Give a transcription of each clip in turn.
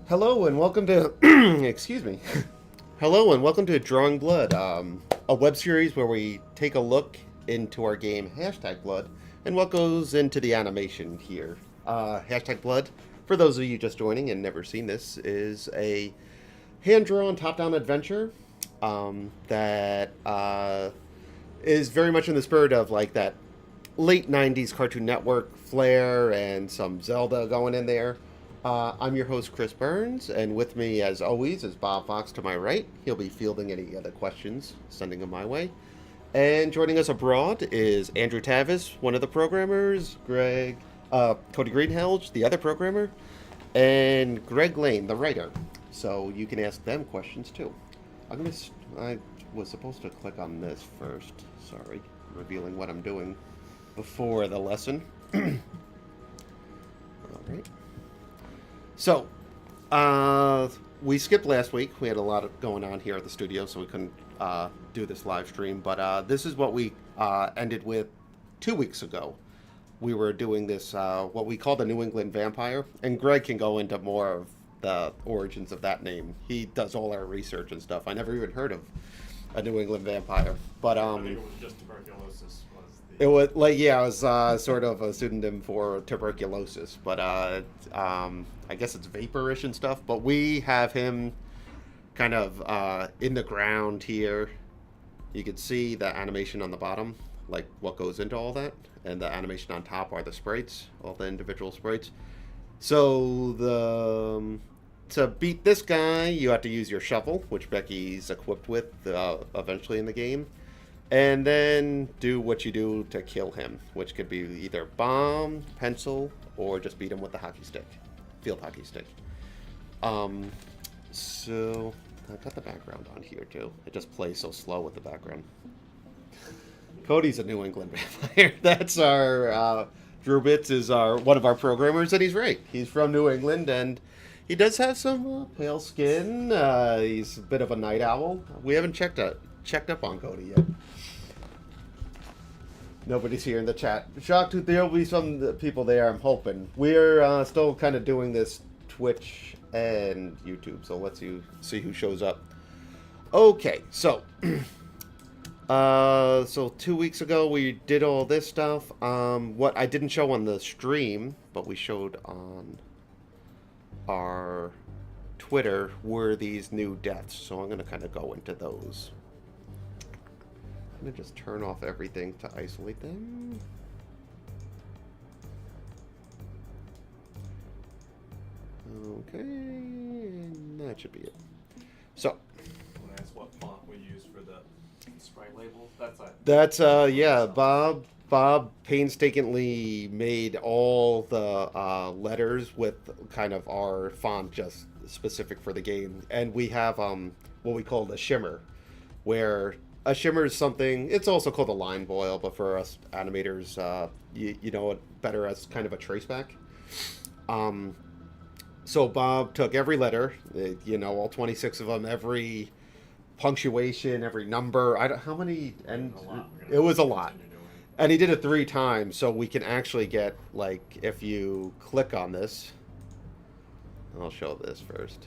Hello and welcome to excuse me. Hello and welcome to Drawing Blood, a web series where we take a look into our game #Blood and what goes into the animation here. #Blood, for those of you just joining and never seen this, is a hand-drawn top-down adventure that is very much in the spirit of like that late 90s Cartoon Network flair and some Zelda going in there. I'm your host, Chris Burns, and with me, as always, is Bob Fox to my right. He'll be fielding any other questions, sending them my way. And joining us abroad is Andrew Tavis, one of the programmers, Cody Greenhalgh, the other programmer, and Greg Lane, the writer. So you can ask them questions too. I was supposed to click on this first. Sorry, revealing what I'm doing before the lesson. All right. So, we skipped last week. We had a lot going on here at the studio, so we couldn't do this live stream. But this is what we ended with 2 weeks ago. We were doing this, what we call the New England Vampire. And Greg can go into more of the origins of that name. He does all our research and stuff. I never even heard of a New England Vampire. But I think it was just tuberculosis. It was like, yeah, it was sort of a pseudonym for tuberculosis, but I guess it's vaporish and stuff. But we have him kind of in the ground here. You can see the animation on the bottom, like what goes into all that, and the animation on top are the sprites, all the individual sprites. So to beat this guy, you have to use your shovel, which Becky's equipped with eventually in the game. And then do what you do to kill him, which could be either bomb, pencil, or just beat him with the hockey stick, field hockey stick. So I've got the background on here too. It just plays so slow with the background. Cody's a New England vampire. That's our Drew Bitts is one of our programmers, and he's right. He's from New England, and he does have some pale skin. He's a bit of a night owl. We haven't checked up on Cody yet. Nobody's here in the chat. Shocked there'll be some people there, I'm hoping. We're still kind of doing this Twitch and YouTube, so let's see who shows up. Okay, so so 2 weeks ago we did all this stuff. What I didn't show on the stream, but we showed on our Twitter, were these new deaths. So I'm going to kind of go into those. I'm going to just turn off everything to isolate them. Okay, and that should be it. So. That's what font we use for the sprite label. That's yeah, Bob painstakingly made all the letters with kind of our font just specific for the game. And we have what we call the shimmer, where a shimmer is something, it's also called a line boil, but for us animators, you know it better as kind of a traceback. So Bob took every letter, all 26 of them, every punctuation, every number. How many? And it was a lot. And he did it 3 times, so we can actually get, like, if you click on this, I'll show this first.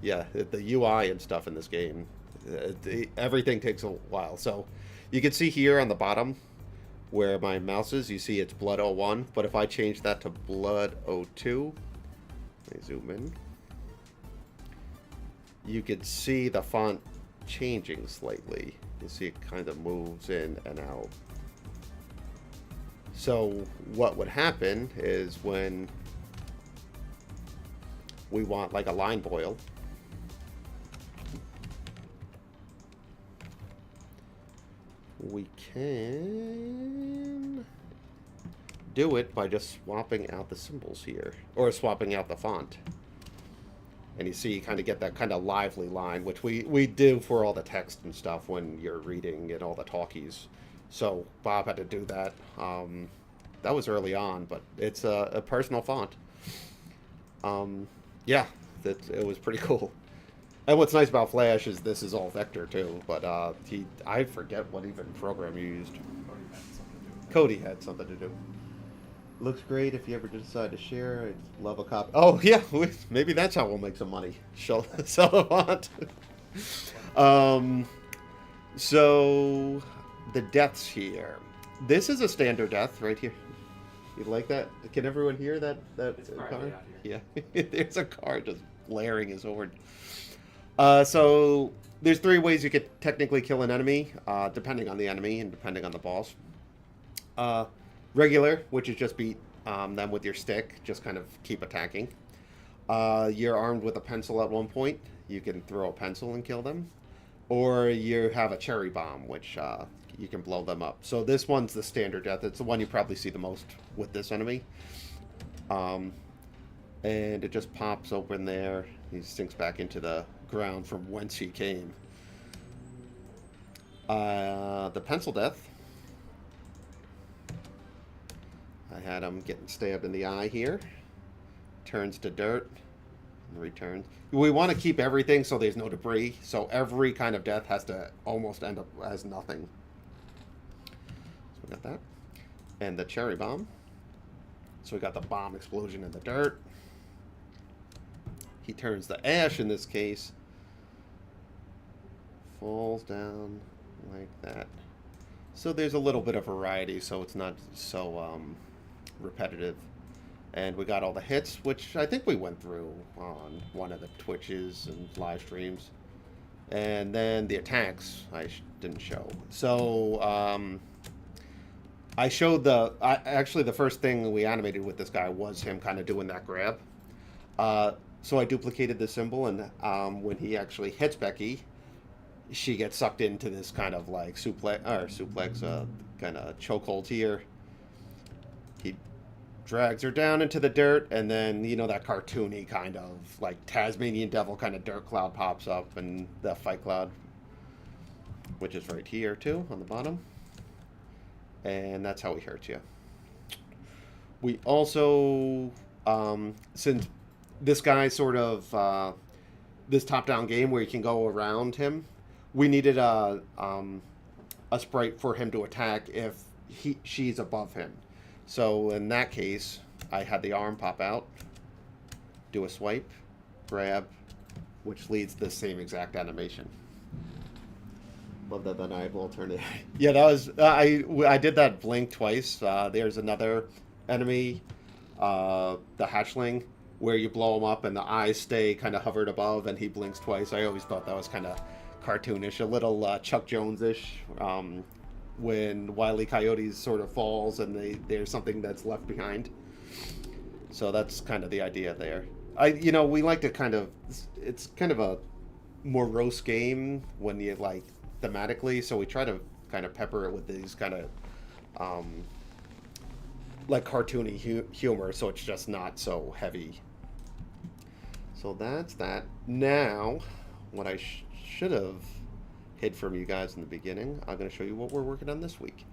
Yeah, the UI and stuff in this game. Everything takes a while. So you can see here on the bottom where my mouse is, you see it's Blood 01, but if I change that to Blood 02, let me zoom in, you can see the font changing slightly. You see it kind of moves in and out. So what would happen is when we want like a line boil, we can do it by just swapping out the symbols here, or swapping out the font. And you see you kind of get that kind of lively line, which we do for all the text and stuff when you're reading and all the talkies. So Bob had to do that. That was early on, but it's a personal font. Yeah, it was pretty cool. And what's nice about Flash is this is all vector too, but I forget what even program you used. Cody Cody had something to do with had something to do. Looks great if you ever decide to share. I'd love a copy. Oh yeah, maybe that's how we'll make some money. Sell a font. um, so the deaths here. This is a standard death right here. You like that? Can everyone hear that? It's Car? private out here. Yeah, there's a car just blaring his horn. So there's three ways you could technically kill an enemy, depending on the enemy and depending on the boss. Regular, which is just beat them with your stick, just kind of keep attacking. You're armed with a pencil at one point. You can throw a pencil and kill them. Or you have a cherry bomb, which you can blow them up. So this one's the standard death. It's the one you probably see the most with this enemy. And it just pops open there. He sinks back into the ground from whence he came. The pencil death. I had him getting stabbed in the eye here. Turns to dirt. And returns. We want to keep everything so there's no debris. So every kind of death has to almost end up as nothing. So we got that. And the cherry bomb. So we got the bomb explosion in the dirt. He turns to ash in this case. Falls down like that. So there's a little bit of variety, so it's not so repetitive. And we got all the hits, which I think we went through on one of the Twitches and live streams. And then the attacks I didn't show. So I showed actually the first thing we animated with this guy was him kind of doing that grab. So I duplicated the symbol, and when he actually hits Becky, she gets sucked into this kind of like suplex, kind of chokehold here. He drags her down into the dirt, and then, you know, that cartoony kind of like Tasmanian devil kind of dirt cloud pops up, and the fight cloud, which is right here too on the bottom. And that's how he hurts you. We also, since this guy sort of this top-down game where you can go around him, we needed a sprite for him to attack if she's above him. So in that case, I had the arm pop out, do a swipe, grab, which leads the same exact animation. Love that maniacal alternative. Yeah, that was I did that blink twice. There's another enemy, the hatchling, where you blow him up and the eyes stay kind of hovered above, and he blinks twice. I always thought that was kind of cartoonish, a little Chuck Jones-ish, when Wile E. Coyote sort of falls and there's something that's left behind. So that's kind of the idea there. We like to kind of, it's kind of a morose game when you like thematically, so we try to kind of pepper it with these kind of like cartoony humor, so it's just not so heavy. So that's that. Now, what I should have hid from you guys in the beginning, I'm going to show you what we're working on this week.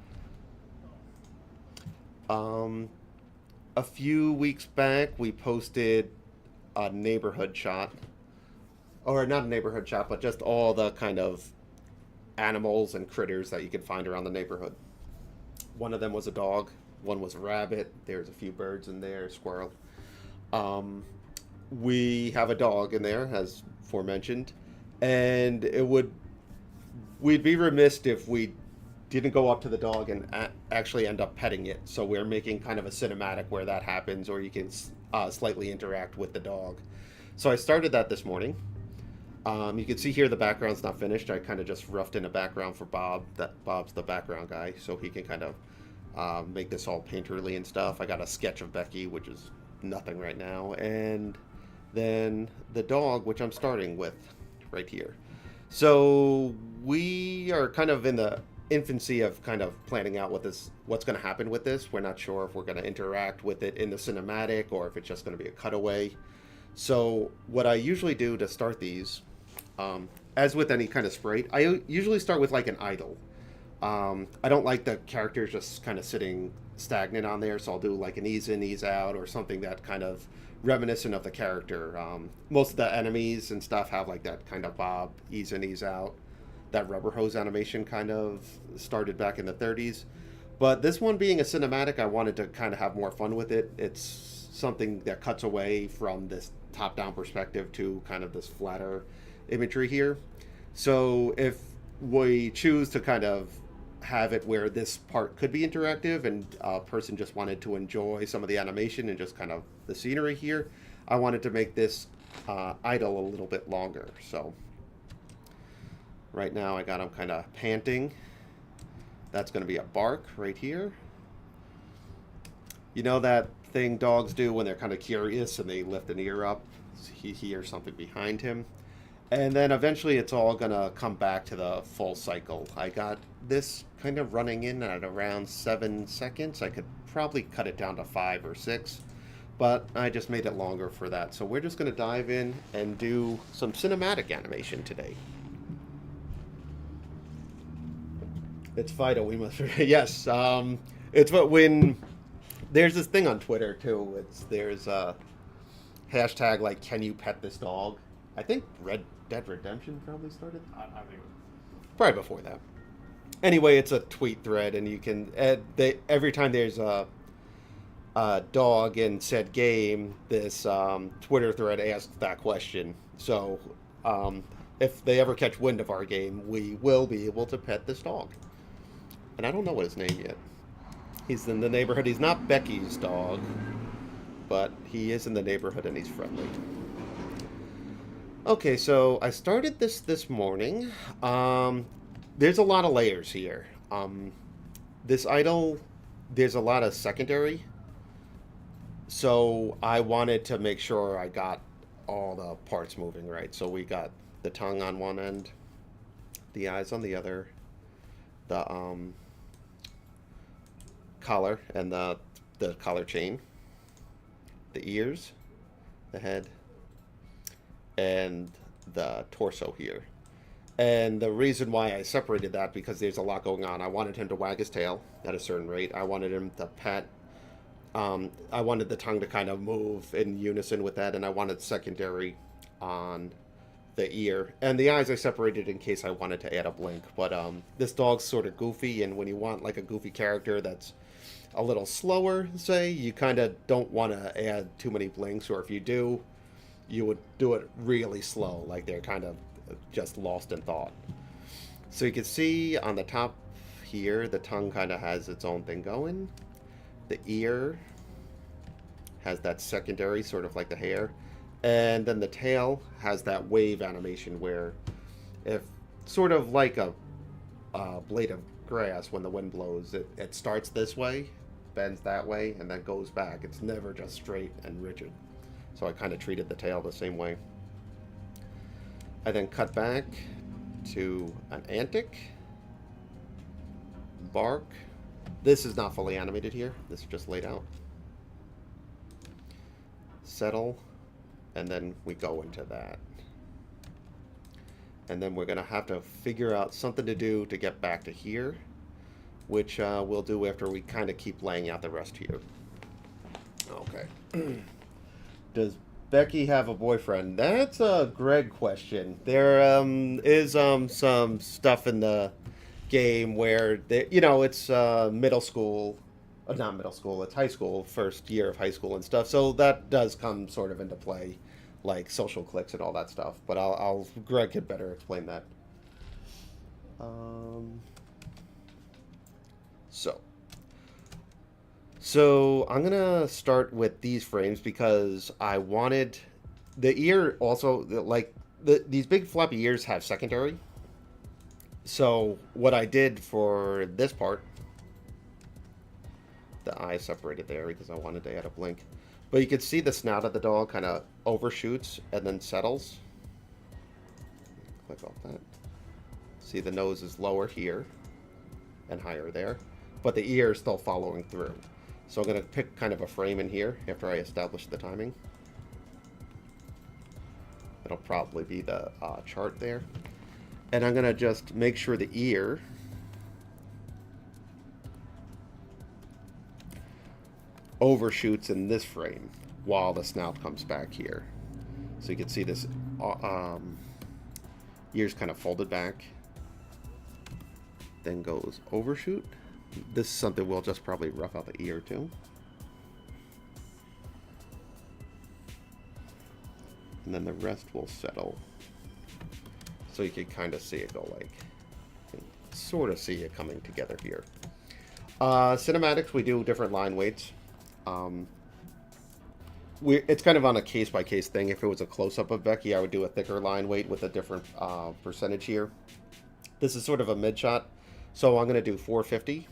A few weeks back, we posted a neighborhood shot, or not a neighborhood shot, but just all the kind of animals and critters that you could find around the neighborhood. One of them was a dog, one was a rabbit, there's a few birds in there, squirrel. We have a dog in there, as aforementioned, and we'd be remiss if we didn't go up to the dog and actually end up petting it. So we're making kind of a cinematic where that happens, or you can slightly interact with the dog. So I started that this morning. You can see here the background's not finished. I kind of just roughed in a background for Bob. Bob's the background guy, so he can kind of make this all painterly and stuff. I got a sketch of Becky, which is nothing right now, and then the dog, which I'm starting with right here. So we are kind of in the infancy of kind of planning out what's going to happen with this. We're not sure if we're going to interact with it in the cinematic or if it's just going to be a cutaway. So what I usually do to start these, as with any kind of sprite, I usually start with like an idle. I don't like the characters just kind of sitting stagnant on there, so I'll do like an ease in, ease out, or something that kind of reminiscent of the character. Most of the enemies and stuff have like that kind of bob, ease in, ease out. That rubber hose animation kind of started back in the 30s. But this one being a cinematic, I wanted to kind of have more fun with it. It's something that cuts away from this top-down perspective to kind of this flatter imagery here. So if we choose to kind of have it where this part could be interactive and a person just wanted to enjoy some of the animation and just kind of the scenery here, I wanted to make this idle a little bit longer. So right now I got him kind of panting. That's going to be a bark right here. You know that thing dogs do when they're kind of curious and they lift an ear up? He hears something behind him. And then eventually it's all going to come back to the full cycle. I got this kind of running in at around 7 seconds. I could probably cut it down to 5 or 6, but I just made it longer for that. So we're just going to dive in and do some cinematic animation today. It's Fido, we must... Yes, it's what when... There's this thing on Twitter, too. There's a hashtag, like, can you pet this dog? I think Red Dead Redemption probably started. I think it was. Probably before that. Anyway, it's a tweet thread, and you can... every time there's a dog in said game, this Twitter thread asks that question. So, if they ever catch wind of our game, we will be able to pet this dog. And I don't know what his name yet. He's in the neighborhood. He's not Becky's dog, but he is in the neighborhood and he's friendly. Okay, so I started this morning. There's a lot of layers here. This idol, there's a lot of secondary. So I wanted to make sure I got all the parts moving right. So we got the tongue on one end, the eyes on the other, the collar and the collar chain, the ears, the head, and the torso here. And the reason why I separated that, because there's a lot going on. I wanted him to wag his tail at a certain rate. I wanted him to pet. I wanted the tongue to kind of move in unison with that, and I wanted secondary on the ear. And the eyes I separated in case I wanted to add a blink. But this dog's sort of goofy, and when you want like a goofy character that's a little slower, say, you kind of don't want to add too many blinks, or if you do, you would do it really slow, like they're kind of just lost in thought. So you can see on the top here, the tongue kind of has its own thing going. The ear has that secondary, sort of like the hair. And then the tail has that wave animation where, if sort of like a blade of grass, when the wind blows, it starts this way, bends that way, and then goes back. It's never just straight and rigid. So I kind of treated the tail the same way. I then cut back to an antic, bark. This is not fully animated here. This is just laid out. Settle, and then we go into that. And then we're going to have to figure out something to do to get back to here, which we'll do after we kind of keep laying out the rest here. Okay. Does Becky have a boyfriend? That's a Greg question. There is some stuff in the game where it's middle school, not middle school, it's high school, first year of high school and stuff. So that does come sort of into play, like social cliques and all that stuff. But Greg could better explain that. So I'm gonna start with these frames because I wanted the ear also, like these big floppy ears have secondary. So what I did for this part, the eye separated there because I wanted to add a blink. But you can see the snout of the dog kind of overshoots and then settles. Click off that. See, the nose is lower here and higher there, but the ear is still following through. So I'm going to pick kind of a frame in here after I establish the timing. It'll probably be the chart there. And I'm going to just make sure the ear overshoots in this frame while the snout comes back here. So you can see this ear's kind of folded back, then goes overshoot, This is something we'll just probably rough out the ear too. And then the rest will settle. So you can kind of see it go like, sort of see it coming together here. Cinematics, we do different line weights. It's kind of on a case-by-case thing. If it was a close-up of Becky, I would do a thicker line weight with a different percentage here. This is sort of a mid-shot, so I'm going to do 450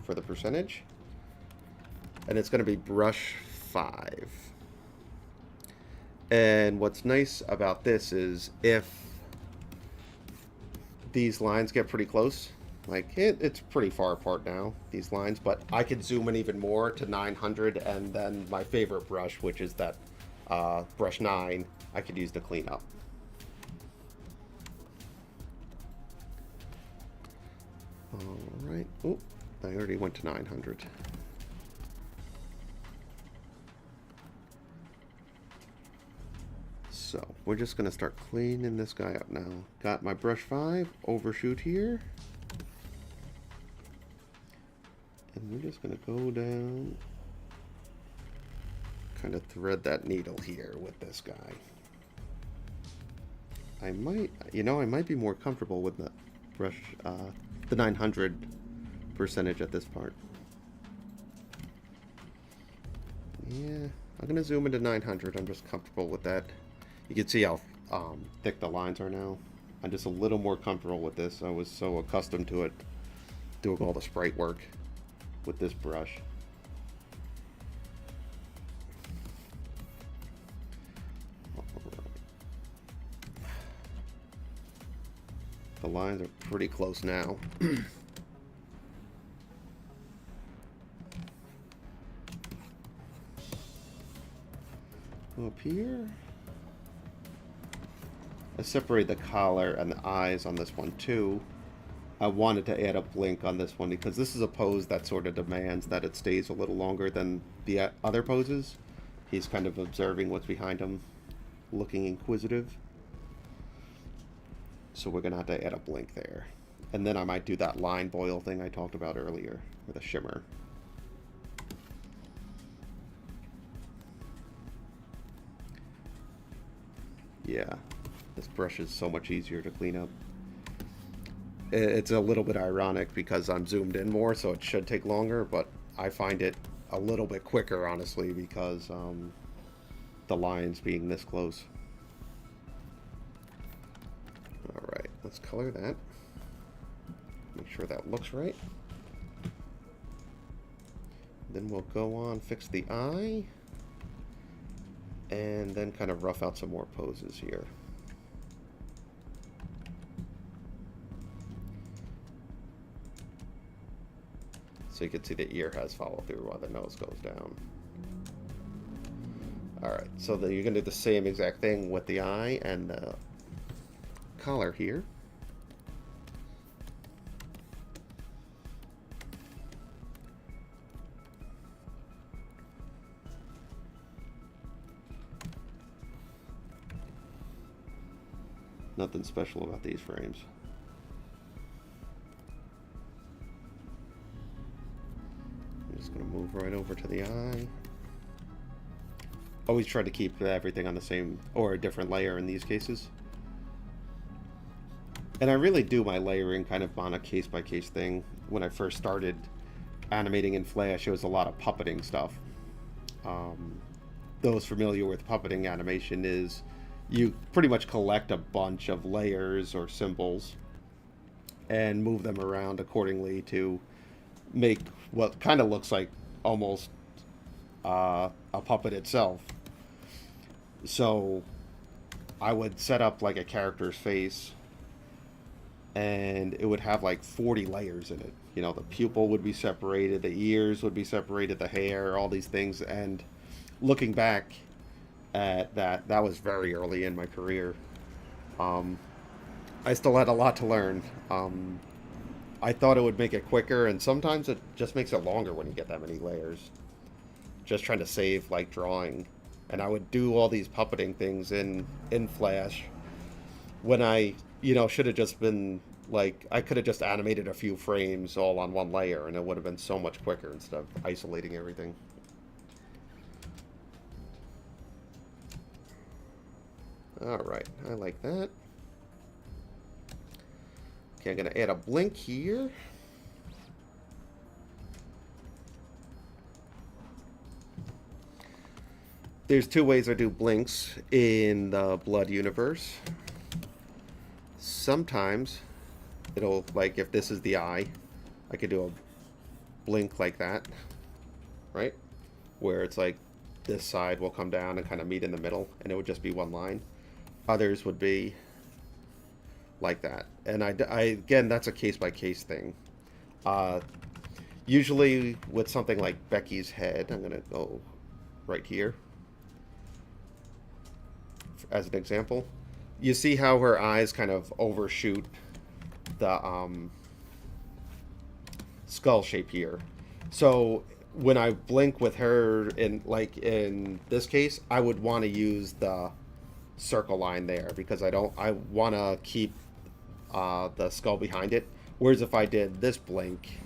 for the percentage. And it's going to be brush 5. And what's nice about this is if these lines get pretty close, like it's pretty far apart now, these lines, but I could zoom in even more to 900, and then my favorite brush, which is that brush 9, I could use to clean up. Alright, oh, I already went to 900. So, we're just going to start cleaning this guy up now. Got my brush 5, overshoot here. And we're just going to go down, kind of thread that needle here with this guy. I might be more comfortable with the brush, the 900 percentage at this part. Yeah, I'm going to zoom into 900. I'm just comfortable with that. You can see how thick the lines are now. I'm just a little more comfortable with this. I was so accustomed to it, doing all the sprite work with this brush. The lines are pretty close now. Up here. I separated the collar and the eyes on this one too. I wanted to add a blink on this one because this is a pose that sort of demands that it stays a little longer than the other poses. He's kind of observing what's behind him, looking inquisitive. So we're going to have to add a blink there. And then I might do that line boil thing I talked about earlier with a shimmer. Yeah, this brush is so much easier to clean up. It's a little bit ironic because I'm zoomed in more, so it should take longer, but I find it a little bit quicker, honestly, because the lines being this close. Alright, let's color that. Make sure that looks right. Then we'll go on, fix the eye, and then kind of rough out some more poses here. So you can see the ear has follow through while the nose goes down. Alright, so then you're going to do the same exact thing with the eye and the collar here. Nothing special about these frames. I'm just going to move right over to the eye. Always try to keep everything on the same or a different layer in these cases. And I really do my layering kind of on a case-by-case thing. When I first started animating in Flash, it was a lot of puppeting stuff. Those familiar with puppeting animation is you pretty much collect a bunch of layers or symbols and move them around accordingly to make what kind of looks like almost a puppet itself. So I would set up like a character's face and it would have like 40 layers in it. You know, the pupil would be separated, the ears would be separated, the hair, all these things. And looking back at that was very early in my career. I still had a lot to learn. I thought it would make it quicker, and sometimes it just makes it longer when you get that many layers. Just trying to save like drawing. And I would do all these puppeting things in Flash when I, should have just been Like, I could have just animated a few frames all on one layer, and it would have been so much quicker instead of isolating everything. Alright, I like that. Okay, I'm going to add a blink here. There's two ways I do blinks in the Blood universe. Sometimes it'll, like, if this is the eye, I could do a blink like that, right? Where it's like this side will come down and kind of meet in the middle, and it would just be one line. Others would be like that. And I again, that's a case-by-case thing. Usually with something like Becky's head, I'm going to go right here as an example. You see how her eyes kind of overshoot the skull shape here. So when I blink with her, in this case, I would want to use the circle line there because I want to keep the skull behind it. Whereas if I did this blink,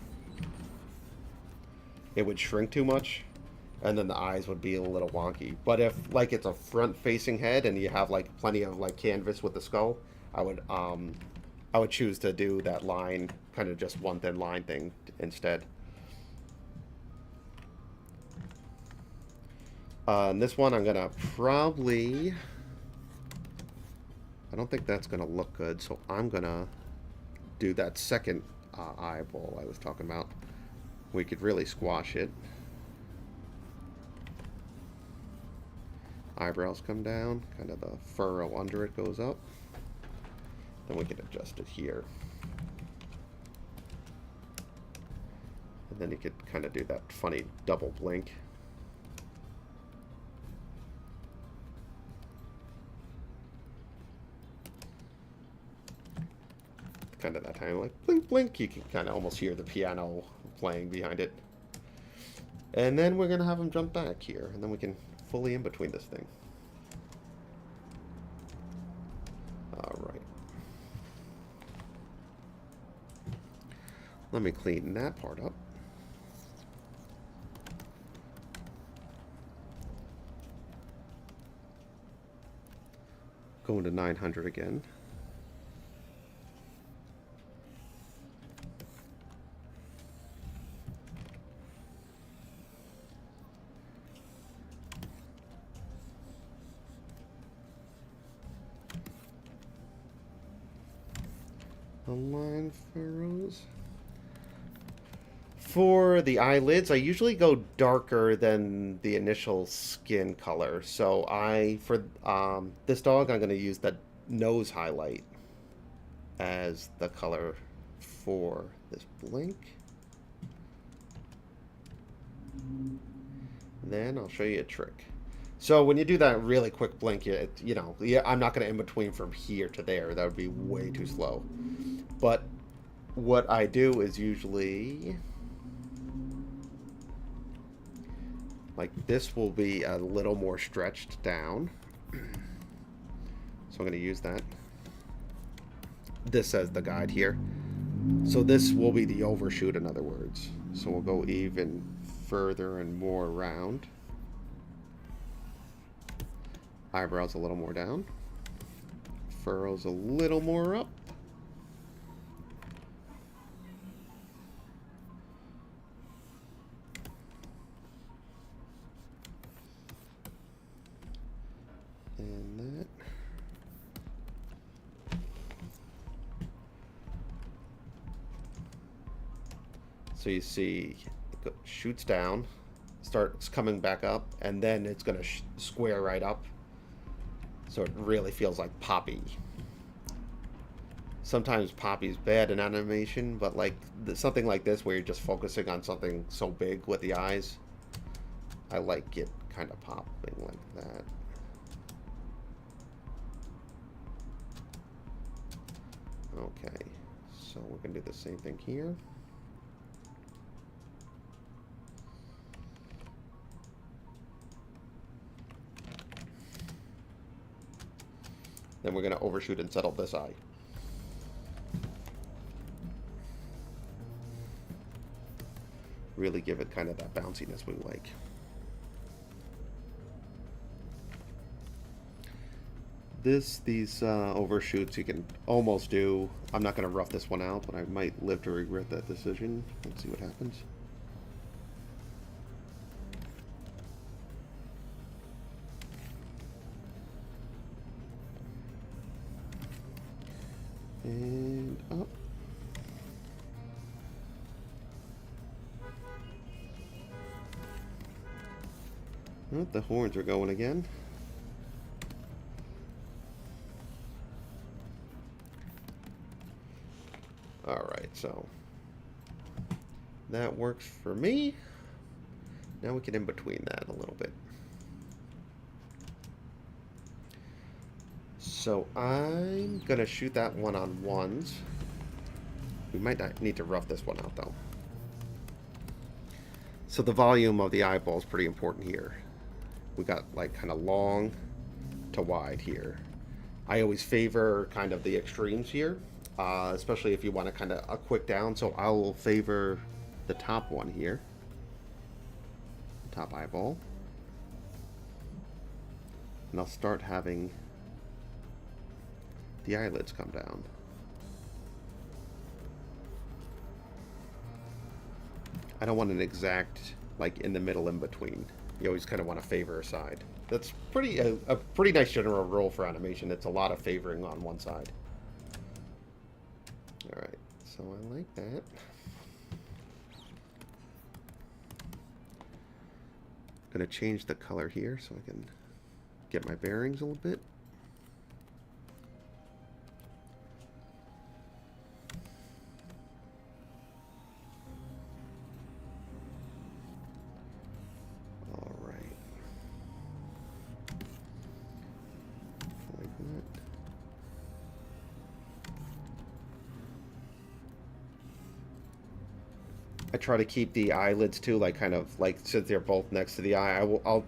it would shrink too much, and then the eyes would be a little wonky. But if like it's a front-facing head and you have like plenty of like canvas with the skull, I would choose to do that line, kind of just one thin line thing instead. And this one I'm gonna probably, I don't think that's gonna look good, so I'm gonna do that second eyeball I was talking about. We could really squash it. Eyebrows come down, kind of the furrow under it goes up. Then we can adjust it here. And then you could kind of do that funny double blink. Kind of that time, like blink, blink. You can kind of almost hear the piano playing behind it. And then we're going to have him jump back here, and then we can fully in between this thing. Alright. Let me clean that part up. Going to 900 again. Align furrows. For the eyelids, I usually go darker than the initial skin color. So for this dog, I'm going to use the nose highlight as the color for this blink. Then I'll show you a trick. So when you do that really quick blink, I'm not going to in between from here to there. That would be way too slow. But what I do is usually, like, this will be a little more stretched down. So I'm going to use that. This says the guide here. So this will be the overshoot, in other words. So we'll go even further and more round. Eyebrows a little more down. Furrows a little more up. And that. So you see it shoots down, starts coming back up, and then it's going to square right up. So it really feels like Poppy. Sometimes Poppy's bad in animation, but like something like this where you're just focusing on something so big with the eyes, I like it kind of popping like that. Okay, so we're going to do the same thing here. Then we're going to overshoot and settle this eye. really give it kind of that bounciness we like. These overshoots you can almost do. I'm not going to rough this one out, but I might live to regret that decision. Let's see what happens. And up. Oh, the horns are going again. Alright, so that works for me. Now we can in between that a little bit. So I'm gonna shoot that one on ones. We might not need to rough this one out though. So the volume of the eyeball is pretty important here. We got like kind of long to wide here. I always favor kind of the extremes here, especially if you want to kind of a quick down. So I will favor the top one here, top eyeball, and I'll start having the eyelids come down. I don't want an exact like in the middle in between. You always kind of want to favor a side. That's a pretty nice general rule for animation. It's a lot of favoring on one side. Alright, so I like that. Gonna change the color here so I can get my bearings a little bit. I try to keep the eyelids too, like kind of like since they're both next to the eye, I'll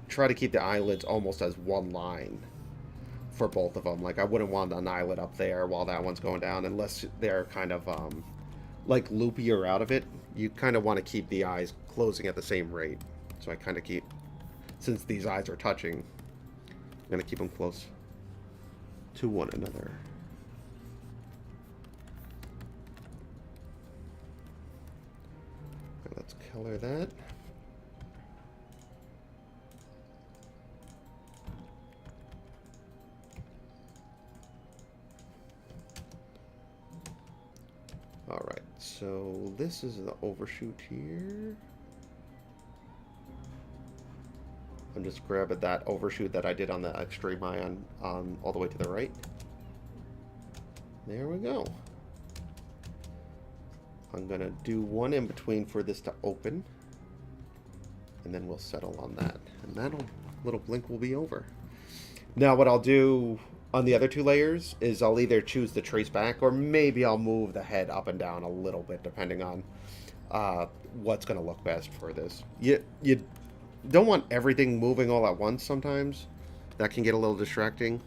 try to keep the eyelids almost as one line for both of them. Like I wouldn't want an eyelid up there while that one's going down unless they're kind of like loopy or out of it. You kind of want to keep the eyes closing at the same rate. So I kind of keep, since these eyes are touching, I'm going to keep them close to one another. Let's color that. Alright, so this is the overshoot here. I'm just grabbing that overshoot that I did on the extreme eye on all the way to the right. There we go. I'm going to do one in between for this to open. And then we'll settle on that. And that little blink will be over. Now what I'll do on the other two layers is I'll either choose to trace back or maybe I'll move the head up and down a little bit depending on what's going to look best for this. You don't want everything moving all at once sometimes. That can get a little distracting.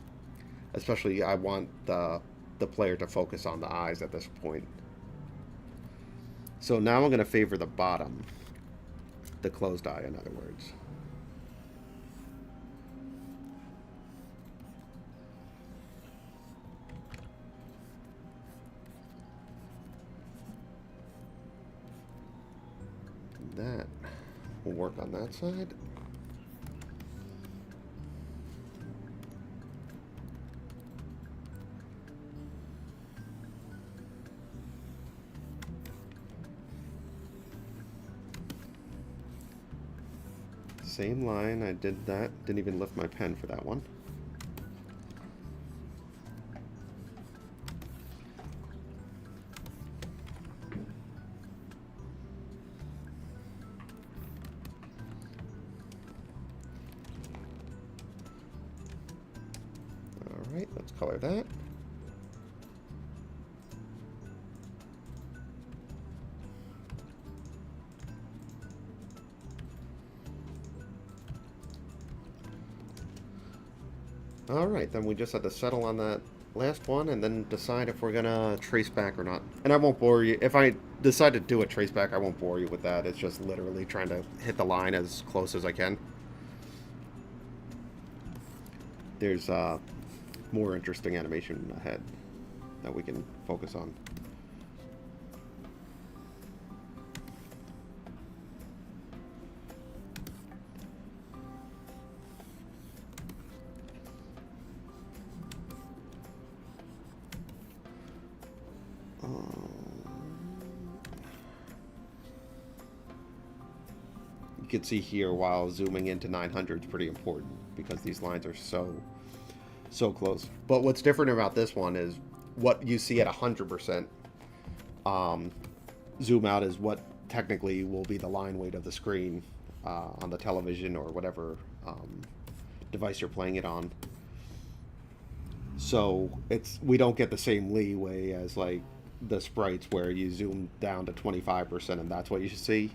Especially I want the player to focus on the eyes at this point. So now I'm going to favor the bottom, the closed eye, in other words. That will work on that side. Same line, I did that. Didn't even lift my pen for that one. Alright, let's color that. Alright, then we just had to settle on that last one and then decide if we're gonna trace back or not. And I won't bore you. If I decide to do a trace back, I won't bore you with that. It's just literally trying to hit the line as close as I can. There's more interesting animation ahead that we can focus on. You can see here while zooming into 900 is pretty important because these lines are so close. But what's different about this one is what you see at 100% zoom out is what technically will be the line weight of the screen on the television or whatever device you're playing it on. So we don't get the same leeway as like the sprites where you zoom down to 25% and that's what you should see.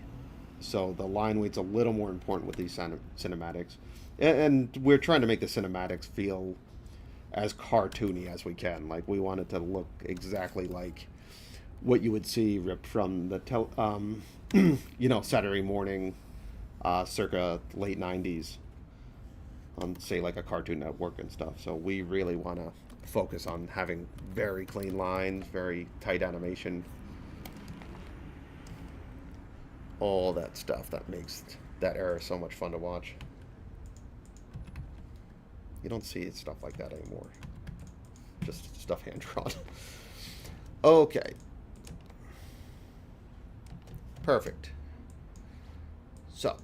So the line weight's a little more important with these cinematics. And we're trying to make the cinematics feel as cartoony as we can. Like, we want it to look exactly like what you would see ripped from the Saturday morning, circa late 90s on, say, like a Cartoon Network and stuff. So we really want to focus on having very clean lines, very tight animation, all that stuff that makes that era so much fun to watch. You don't see stuff like that anymore. Just stuff hand drawn. Okay. Perfect. So,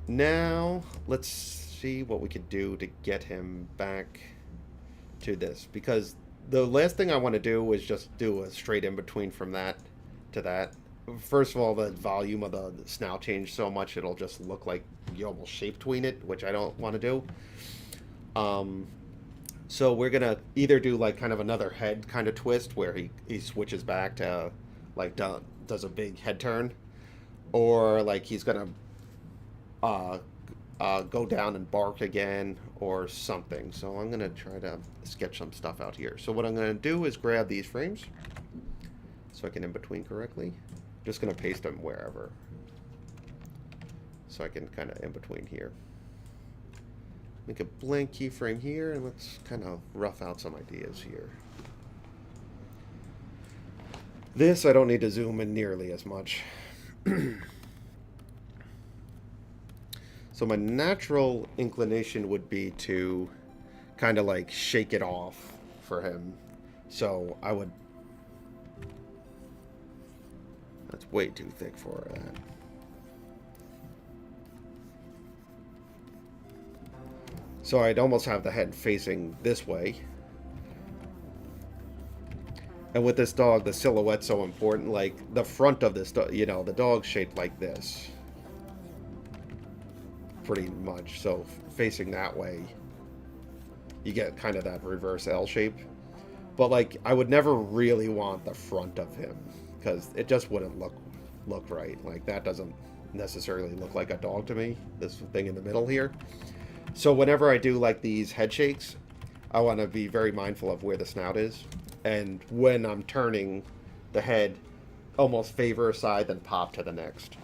now let's see what we could do to get him back to this. Because the last thing I want to do is just do a straight in between from that to that. First of all, the volume of the snout changed so much it'll just look like you almost shape tween it, which I don't want to do. So we're gonna either do like kind of another head kind of twist where he switches back to like does a big head turn, or like he's gonna go down and bark again or something. So I'm gonna try to sketch some stuff out here. So what I'm gonna do is grab these frames so I can in between correctly. Just gonna paste them wherever so I can kind of in between here. Make a blank keyframe here, and let's kind of rough out some ideas here. This I don't need to zoom in nearly as much. So my natural inclination would be to kind of like shake it off for him. So I would... That's way too thick for that. So I'd almost have the head facing this way. And with this dog, the silhouette's so important. Like, the front of this dog, the dog's shaped like this. Pretty much. So, facing that way, you get kind of that reverse L shape. But, like, I would never really want the front of him, because it just wouldn't look right. Like, that doesn't necessarily look like a dog to me, this thing in the middle here. So whenever I do like these head shakes, I want to be very mindful of where the snout is. And when I'm turning the head, almost favor a side, then pop to the next.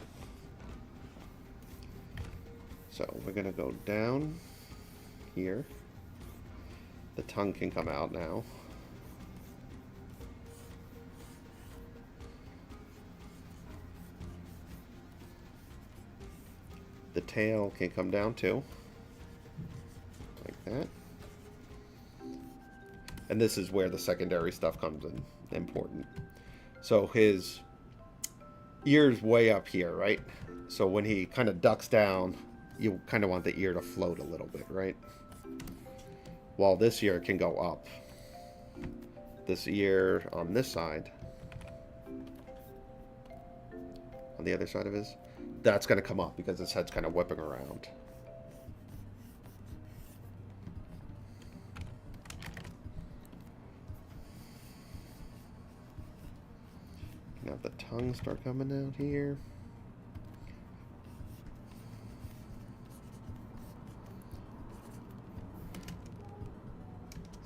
So we're going to go down here. The tongue can come out now. The tail can come down too. Like that. And this is where the secondary stuff comes in important. So his ear's way up here, right? So when he kind of ducks down, you kind of want the ear to float a little bit, right? While this ear can go up. This ear on this side, on the other side of his, that's going to come up because his head's kind of whipping around. Now the tongue start coming out here.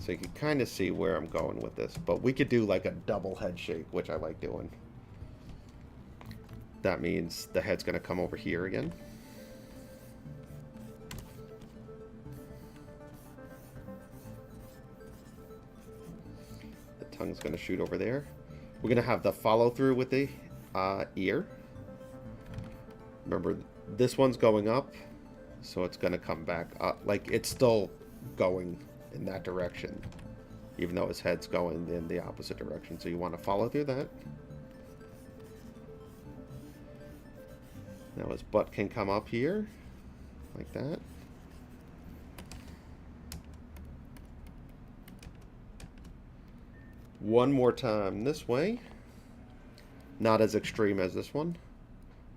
So you can kind of see where I'm going with this. But we could do like a double head shake, which I like doing. That means the head's going to come over here again. The tongue's going to shoot over there. We're going to have the follow through with the ear. Remember, this one's going up, so it's going to come back up. Like, it's still going in that direction, even though his head's going in the opposite direction. So you want to follow through that. Now his butt can come up here, like that. One more time this way. Not as extreme as this one.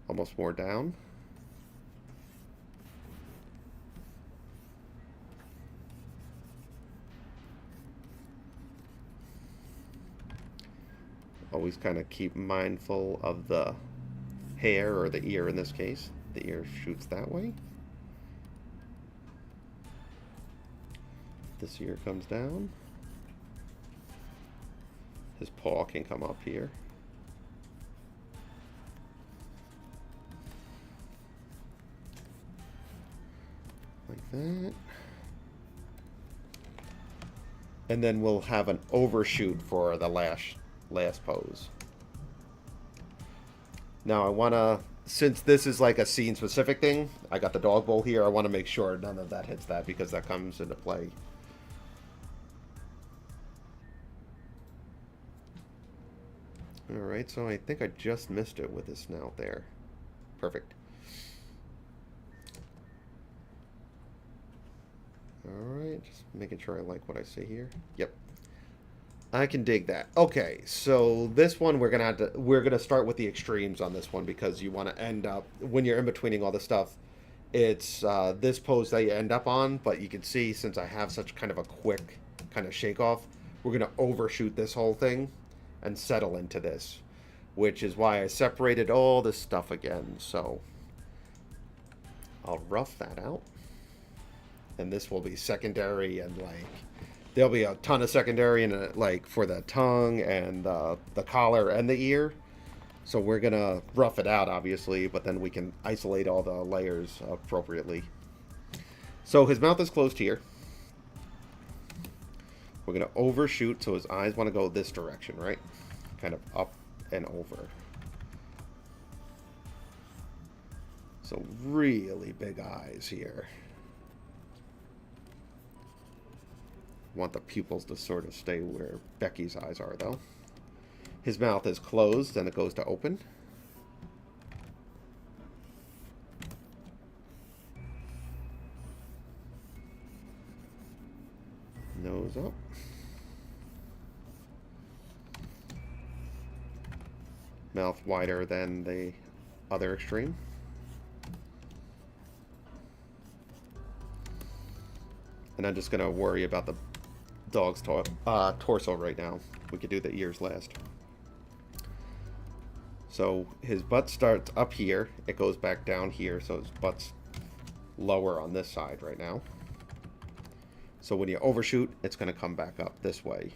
Almost more down. Always kind of keep mindful of the hair, or the ear in this case. The ear shoots that way. This ear comes down. His paw can come up here. Like that. And then we'll have an overshoot for the last pose. Now I want to, since this is like a scene specific thing, I got the dog bowl here, I want to make sure none of that hits that, because that comes into play. Alright, so I think I just missed it with his snout there. Perfect. Alright, just making sure I like what I see here. Yep. I can dig that. Okay, so this one we're gonna start with the extremes on this one, because you want to end up, when you're in betweening all the stuff, it's this pose that you end up on. But you can see, since I have such kind of a quick kind of shake off, we're gonna overshoot this whole thing and settle into this, which is why I separated all this stuff again. So I'll rough that out, and this will be secondary, and like there'll be a ton of secondary and like for the tongue and the collar and the ear. So we're gonna rough it out, obviously, but then we can isolate all the layers appropriately. So his mouth is closed here. We're gonna overshoot, so his eyes want to go this direction, right? Kind of up and over. So really big eyes here. Want the pupils to sort of stay where Becky's eyes are, though. His mouth is closed, and it goes to open. Nose up. Mouth wider than the other extreme. And I'm just going to worry about the dog's torso right now. We could do the ears last. So his butt starts up here. It goes back down here, so his butt's lower on this side right now. So when you overshoot, it's going to come back up this way.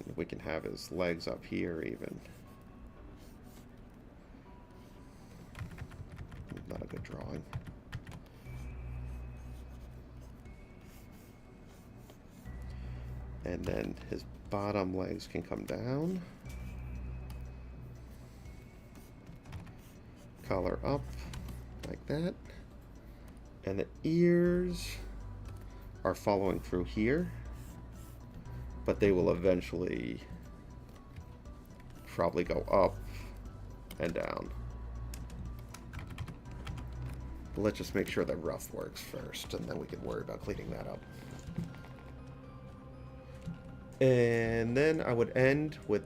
And we can have his legs up here even. Not a good drawing. And then his bottom legs can come down. Collar up, like that. And the ears are following through here, but they will eventually probably go up and down. But let's just make sure the rough works first, and then we can worry about cleaning that up. And then I would end with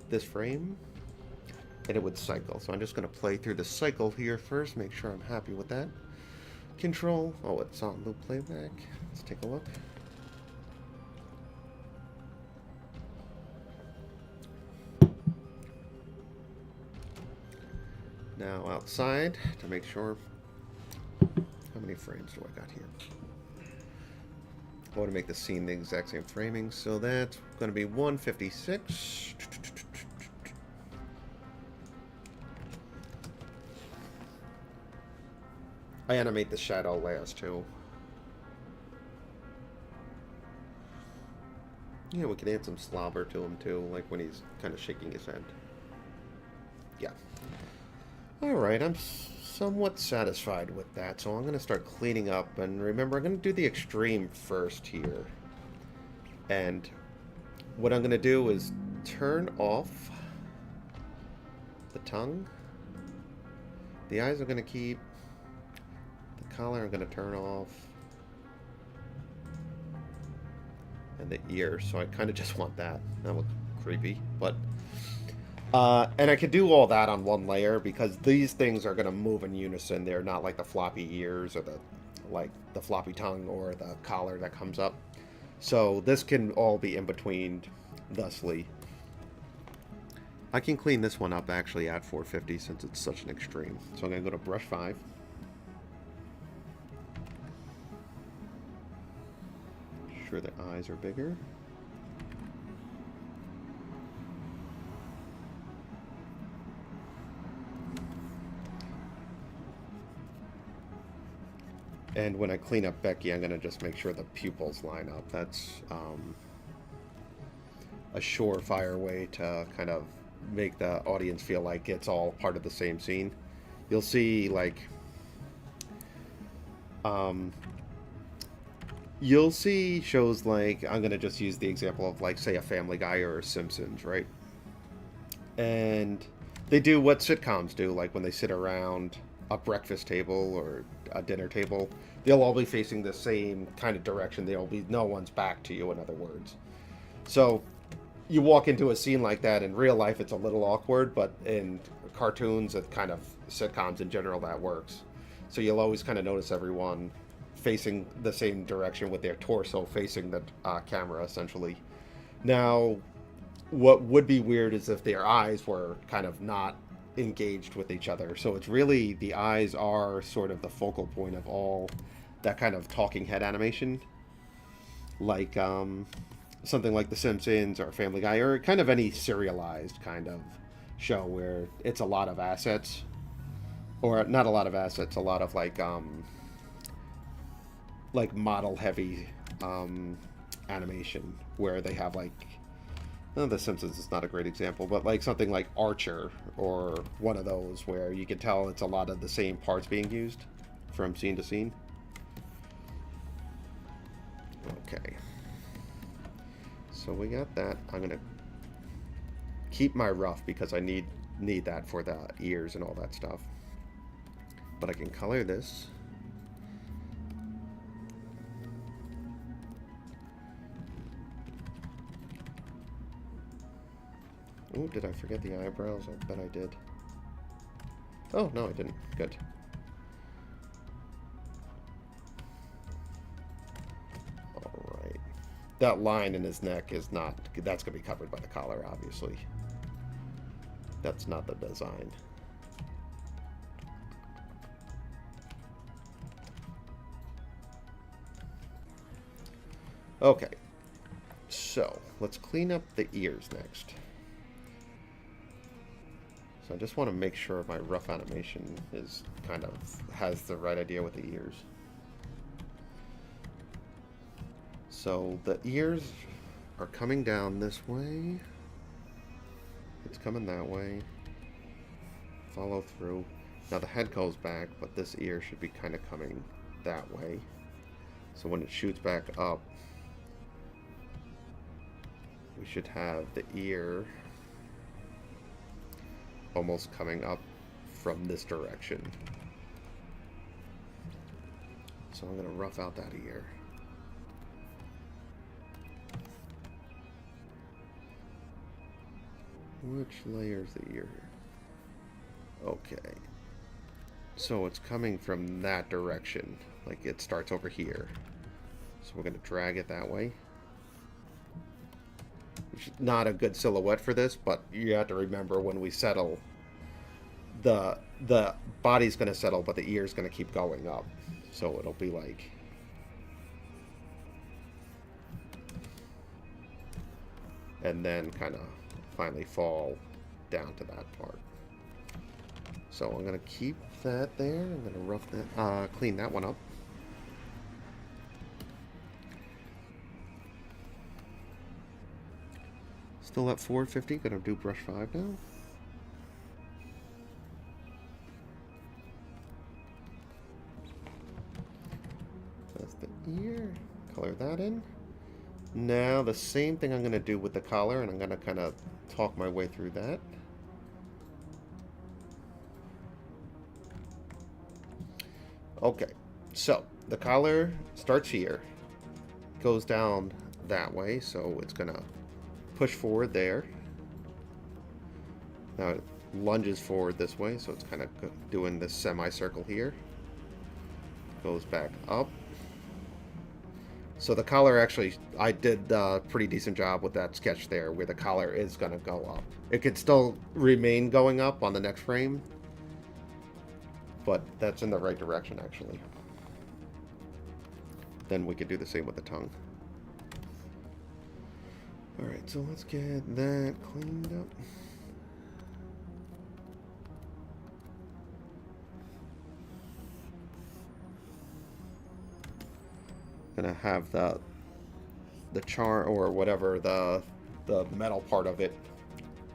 this frame, and it would cycle. So I'm just going to play through the cycle here first, make sure I'm happy with that. Control. Oh, it's on loop playback. Let's take a look. Now outside to make sure. How many many frames do I got here? I want to make the scene the exact same framing, so that's going to be 156. I animate the shadow layers too. Yeah, we can add some slobber to him too, like when he's kind of shaking his head. Yeah. Alright, I'm somewhat satisfied with that, so I'm going to start cleaning up. And remember, I'm going to do the extreme first here. And what I'm going to do is turn off the tongue. The eyes are going to keep. The collar I'm going to turn off. And the ears, so I kind of just want that. That looks creepy, but... and I can do all that on one layer because these things are going to move in unison. They're not like the floppy ears or the floppy tongue or the collar that comes up. So this can all be in between thusly. I can clean this one up actually at 450 since it's such an extreme. So I'm going to go to brush 5. Sure the eyes are bigger. And when I clean up Becky, I'm going to just make sure the pupils line up. That's a surefire way to kind of make the audience feel like it's all part of the same scene. You'll see, like... you'll see shows like... I'm going to just use the example of, like, say, a Family Guy or Simpsons, right? And they do what sitcoms do, like when they sit around a breakfast table or a dinner table, they'll all be facing the same kind of direction. There'll be no one's back to you, in other words. So you walk into a scene like that in real life, it's a little awkward, but in cartoons and kind of sitcoms in general, that works. So you'll always kind of notice everyone facing the same direction with their torso facing the camera, essentially. Now, what would be weird is if their eyes were kind of not engaged with each other. So it's really, the eyes are sort of the focal point of all that kind of talking head animation, like something like The Simpsons or Family Guy, or kind of any serialized kind of show where it's a lot of assets, or not a lot of assets, a lot of like model heavy animation where they have like, well, The Simpsons is not a great example, but like something like Archer or one of those where you can tell it's a lot of the same parts being used from scene to scene. Okay. So we got that. I'm going to keep my rough because I need that for the ears and all that stuff. But I can color this. Oh, did I forget the eyebrows? I bet I did. Oh, no, I didn't. Good. Alright. That line in his neck is not... That's going to be covered by the collar, obviously. That's not the design. Okay. So, let's clean up the ears next. So I just want to make sure my rough animation is kind of has the right idea with the ears. So the ears are coming down this way. It's coming that way. Follow through. Now the head goes back, but this ear should be kind of coming that way. So when it shoots back up, we should have the ear almost coming up from this direction. So I'm going to rough out that ear. Which layer's the ear? Okay. So it's coming from that direction. Like it starts over here. So we're going to drag it that way. Which is not a good silhouette for this, but you have to remember when we settle the body's going to settle, but the ear's going to keep going up. So it'll be like, and then kind of finally fall down to that part. So I'm going to keep that there. I'm going to rough that, clean that one up. Still at 450. Going to do brush 5 now. That's the ear. Color that in. Now the same thing I'm going to do with the collar, and I'm going to kind of talk my way through that. Okay, so the collar starts here, goes down that way, so it's going to push forward there. Now it lunges forward this way, so it's kind of doing this semicircle here. Goes back up. So the collar actually, I did a pretty decent job with that sketch there, where the collar is going to go up. It could still remain going up on the next frame, but that's in the right direction, actually. Then we could do the same with the tongue. Alright, so let's get that cleaned up. Gonna have the char or whatever, the metal part of it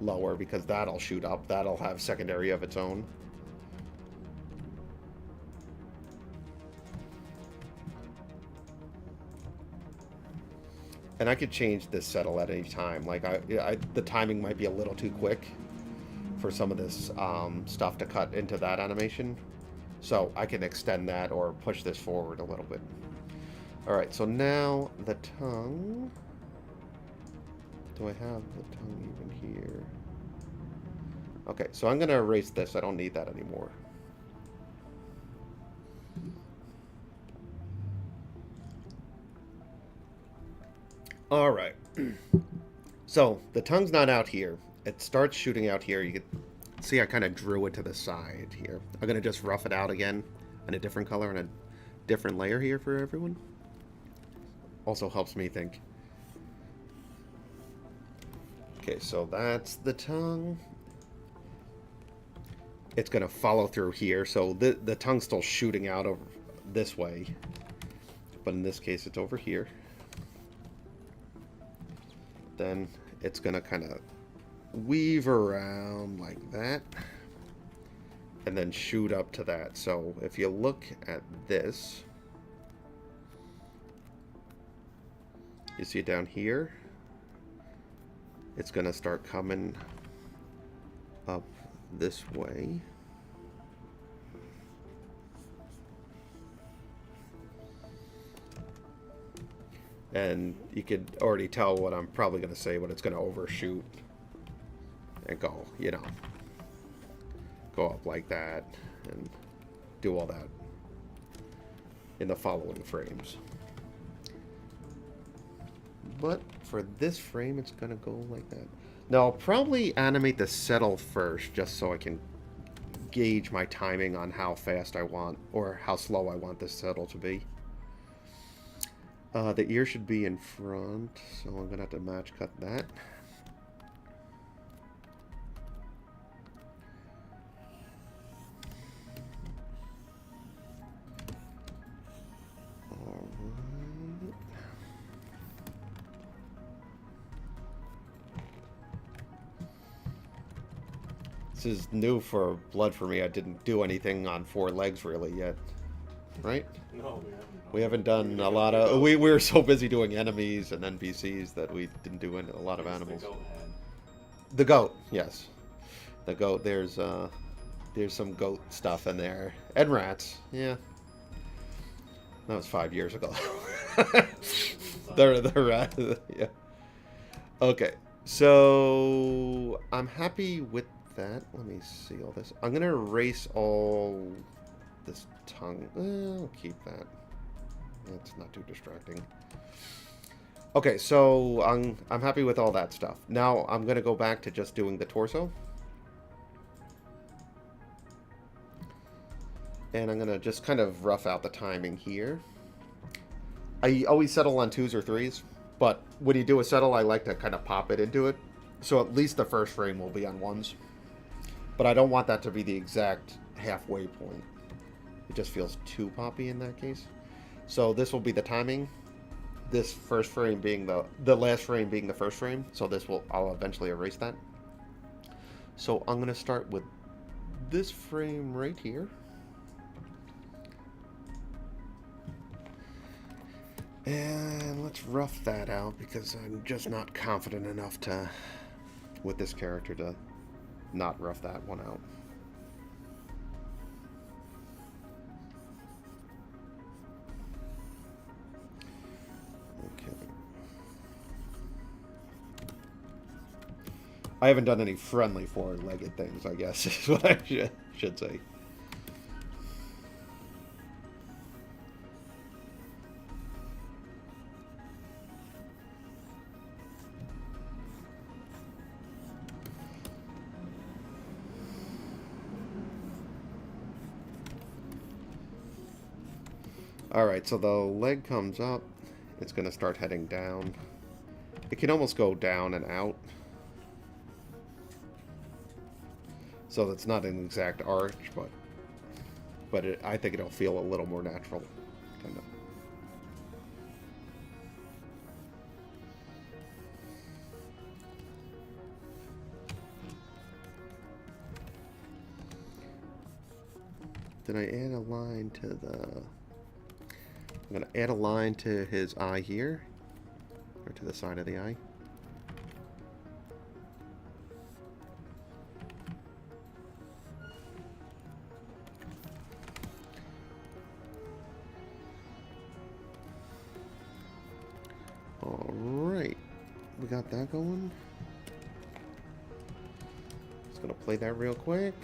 lower, because that'll shoot up. That'll have secondary of its own. And I could change this settle at any time. Like the timing might be a little too quick for some of this stuff to cut into that animation, so I can extend that or push this forward a little bit. All right, so now the tongue. Do I have the tongue even here? Okay, so I'm gonna erase this. I don't need that anymore. All right. So the tongue's not out here. It starts shooting out here. You can see I kind of drew it to the side here. I'm going to just rough it out again in a different color and a different layer here for everyone. Also helps me think. Okay, so that's the tongue. It's going to follow through here. So the tongue's still shooting out over this way. But in this case, it's over here. Then it's going to kind of weave around like that and then shoot up to that. So if you look at this, you see it down here, it's going to start coming up this way. And you could already tell what I'm probably going to say, when it's going to overshoot and go, you know, go up like that and do all that in the following frames. But for this frame, it's going to go like that. Now, I'll probably animate the settle first, just so I can gauge my timing on how fast I want, or how slow I want this settle to be. The ear should be in front, so I'm going to have to match cut that. Alright. This is new for Blood for me. I didn't do anything on 4 legs really yet, right? No, we haven't. We haven't done a lot of... We were so busy doing enemies and NPCs that we didn't do a lot of animals. The goat head. The goat, yes. The goat, there's some goat stuff in there. And rats, yeah. That was 5 years ago. the rat, yeah. Okay, so I'm happy with that. Let me see all this. I'm going to erase all this tongue. I'll keep that. It's not too distracting. Okay, so I'm happy with all that stuff. Now I'm going to go back to just doing the torso. And I'm going to just kind of rough out the timing here. I always settle on 2s or 3s, but when you do a settle, I like to kind of pop it into it. So at least the first frame will be on 1s. But I don't want that to be the exact halfway point. It just feels too poppy in that case. So this will be the timing. This first frame being the last frame being the first frame. So I'll eventually erase that. So I'm going to start with this frame right here. And let's rough that out because I'm just not confident enough with this character to not rough that one out. Okay. I haven't done any friendly four-legged things, I guess, is what I should say. Alright, so the leg comes up. It's going to start heading down. It can almost go down and out. So that's not an exact arch, but I think it'll feel a little more natural. Kind of. Then I add a line to I'm going to add a line to his eye here, or to the side of the eye. Alright, we got that going. Just going to play that real quick.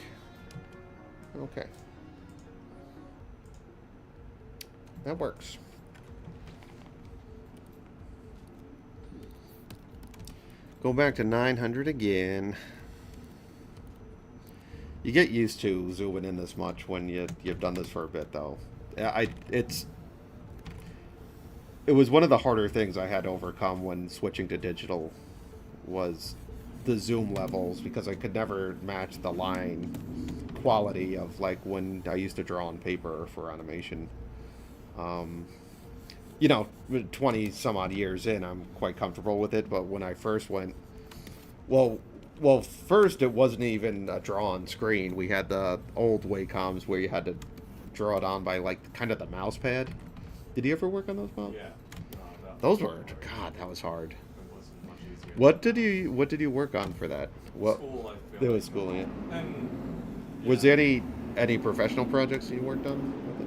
Okay. That works. Go back to 900 again. You get used to zooming in this much when you've done this for a bit, though. It was one of the harder things I had to overcome when switching to digital was the zoom levels, because I could never match the line quality of like when I used to draw on paper for animation. You know, 20 some odd years in, I'm quite comfortable with it, but when I first went, well, first it wasn't even a draw-on screen. We had the old Wacom's where you had to draw it on by like kind of the mouse pad. Did you ever work on those, Bob? Yeah. Those were, God, that was hard. It wasn't much easier. What did you work on for that? What? School, I feel There was like. schooling it. And, yeah. Was there any professional projects you worked on with it?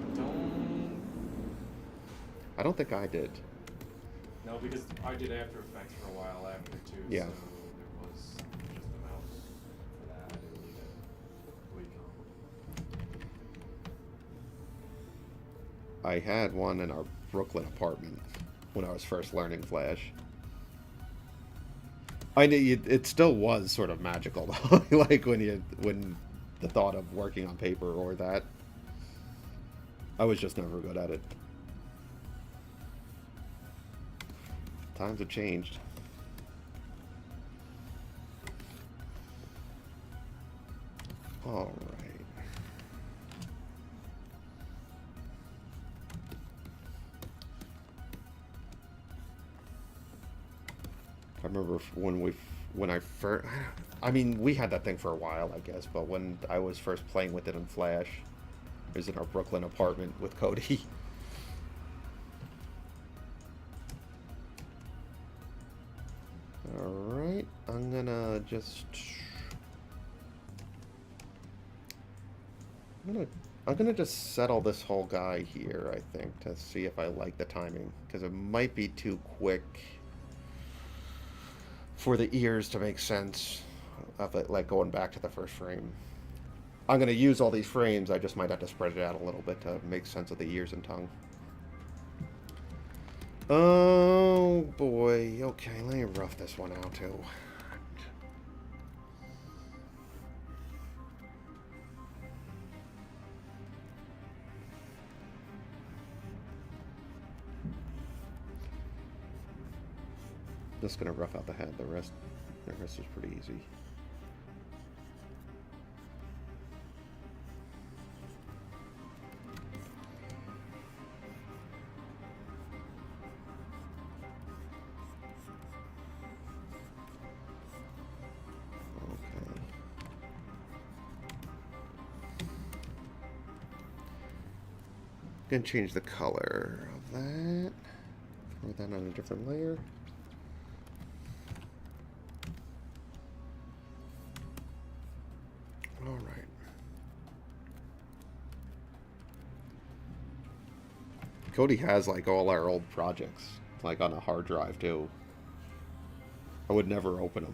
I don't think I did. No, because I did After Effects for a while after too. Yeah. So there was just the mouse for that. I didn't need a Wacom. I had one in our Brooklyn apartment when I was first learning Flash. I knew it still was sort of magical though, like when the thought of working on paper or that. I was just never good at it. Times have changed. All right. I remember when I first, I mean, we had that thing for a while, I guess, but when I was first playing with it in Flash, it was in our Brooklyn apartment with Cody. Alright, I'm gonna just... I'm gonna just settle this whole guy here, I think, to see if I like the timing, because it might be too quick for the ears to make sense of it, like going back to the first frame. I'm gonna use all these frames, I just might have to spread it out a little bit to make sense of the ears and tongue. Oh boy, okay, let me rough this one out too. Just gonna rough out the head. The rest is pretty easy. Gonna change the color of that. Throw that on a different layer. All right. Cody has like all our old projects, like on a hard drive too. I would never open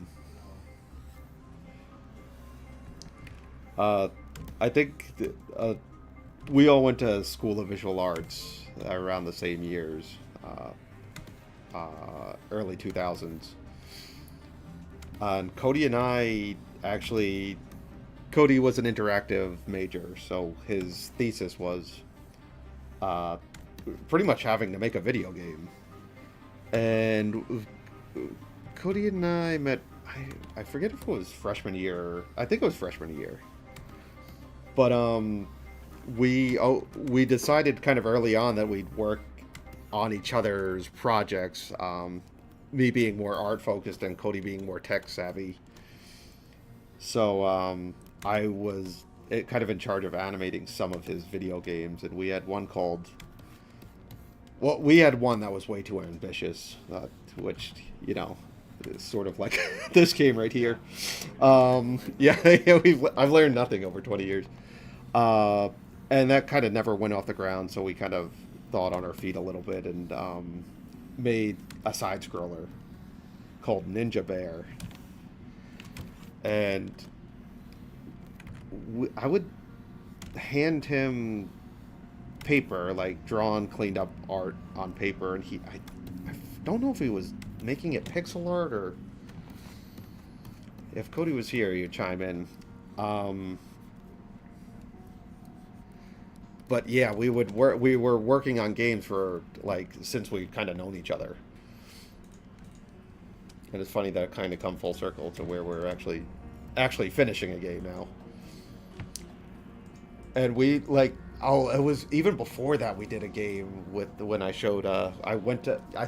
them. I think we all went to School of Visual Arts around the same years, early 2000s. And Cody and I actually, Cody was an interactive major, so his thesis was pretty much having to make a video game. And Cody and I met, I forget if it was freshman year. I think it was freshman year. But we decided kind of early on that we'd work on each other's projects. Me being more art focused and Cody being more tech savvy. So I was kind of in charge of animating some of his video games, and we had one called. Well, we had one that was way too ambitious, which is sort of like this game right here. Yeah, I've learned nothing over 20 years. And that kind of never went off the ground, so we kind of thought on our feet a little bit and made a side-scroller called Ninja Bear. And I would hand him paper, like drawn, cleaned up art on paper, and I don't know if he was making it pixel art or... If Cody was here, he'd chime in. But yeah, we were working on games for since we kind of known each other. And it's funny that it kind of come full circle to where we're actually finishing a game now. And we it was even before that we did a game when I showed I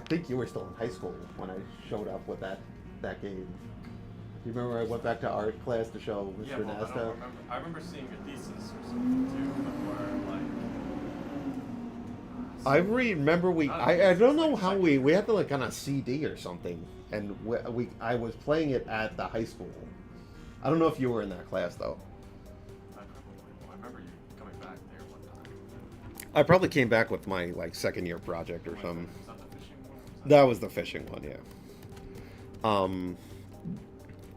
think you were still in high school when I showed up with that game. You remember I went back to art class to show Mr. Nasta? I remember seeing your thesis or something too, where I remember I don't know how we had to on a CD or something, and I was playing it at the high school. I don't know if you were in that class though. I remember you coming back there one time. I probably came back with my second year project or something. Was that the fishing one? That was the fishing one, yeah.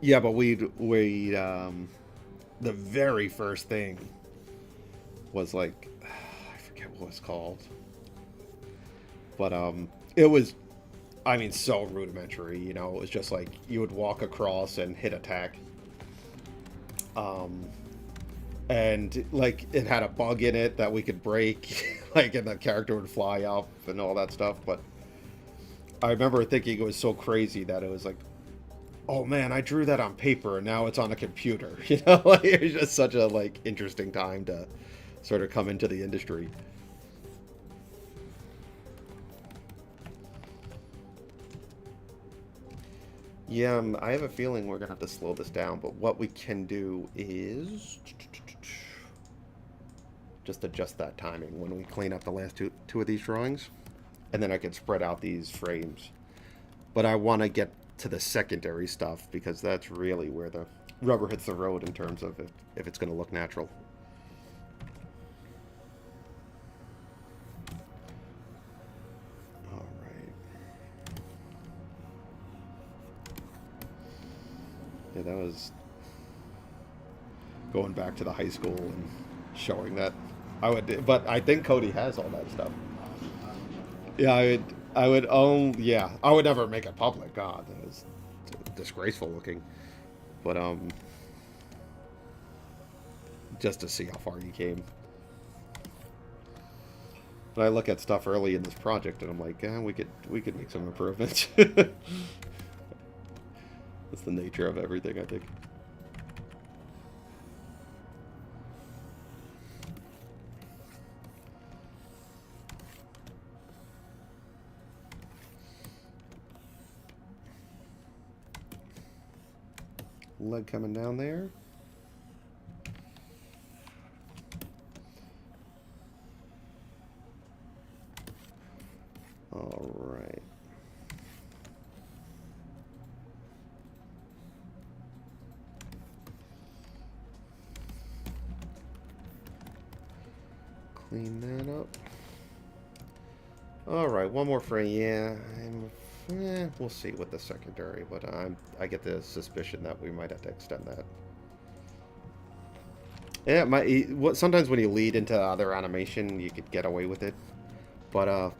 Yeah, but we the very first thing was I forget what it was called. But it was, so rudimentary, it was just you would walk across and hit attack. And it had a bug in it that we could break, and the character would fly up and all that stuff. But I remember thinking it was so crazy that it was oh man, I drew that on paper and now it's on a computer. It was just such a interesting time to sort of come into the industry. Yeah, I have a feeling we're gonna have to slow this down, but what we can do is just adjust that timing when we clean up the last two of these drawings, and then I can spread out these frames. But I want to get to the secondary stuff because that's really where the rubber hits the road in terms of if it's going to look natural. All right. Yeah, that was going back to the high school and showing that. But I think Cody has all that stuff. Yeah, I would own. Yeah, I would never make it public. God, that was disgraceful looking. But just to see how far you came. But I look at stuff early in this project, and I'm like, we could make some improvements. That's the nature of everything, I think. Leg coming down there. All right. Clean that up. All right, one more frame. Yeah, we'll see with the secondary, but I get the suspicion that we might have to extend that. Yeah, sometimes when you lead into other animation, you could get away with it, but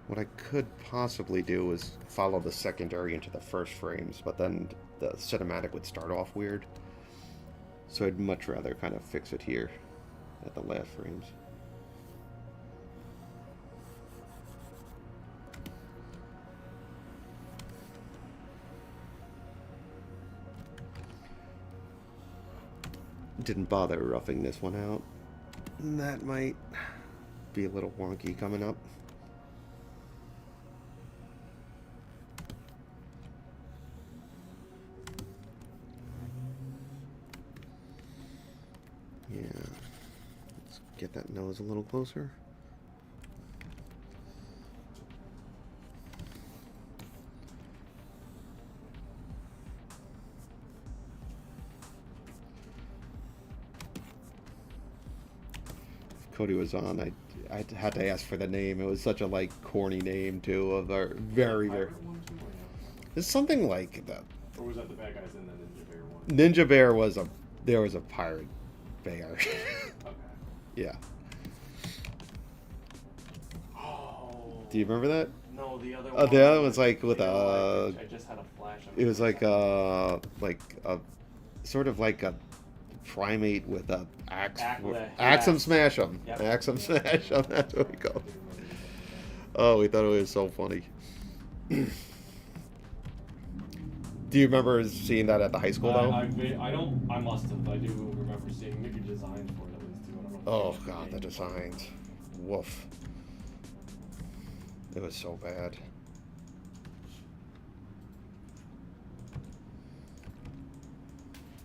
what I could possibly do is follow the secondary into the first frames, but then the cinematic would start off weird. So I'd much rather kind of fix it here at the last frames. Didn't bother roughing this one out. That might be a little wonky coming up. Yeah. Let's get that nose a little closer. Cody was on, I had to ask for the name. It was such a like corny name too, of our very. It's something like that. Or was that the bad guys in the Ninja Bear one? Ninja Bear was there was a pirate bear. Okay. Yeah. Oh. Do you remember that? No, the other one. The other one's like with I just had a flash. It was like a sort of like a primate with a axe. Axe 'em, smash 'em. Yep. Axe 'em, smash 'em. That's what we go. Oh, we thought it was so funny. Do you remember seeing that at the high school though? I don't. I must have. I do remember seeing maybe designs for it at least too. I don't know. Oh god, the designs. Woof. It was so bad.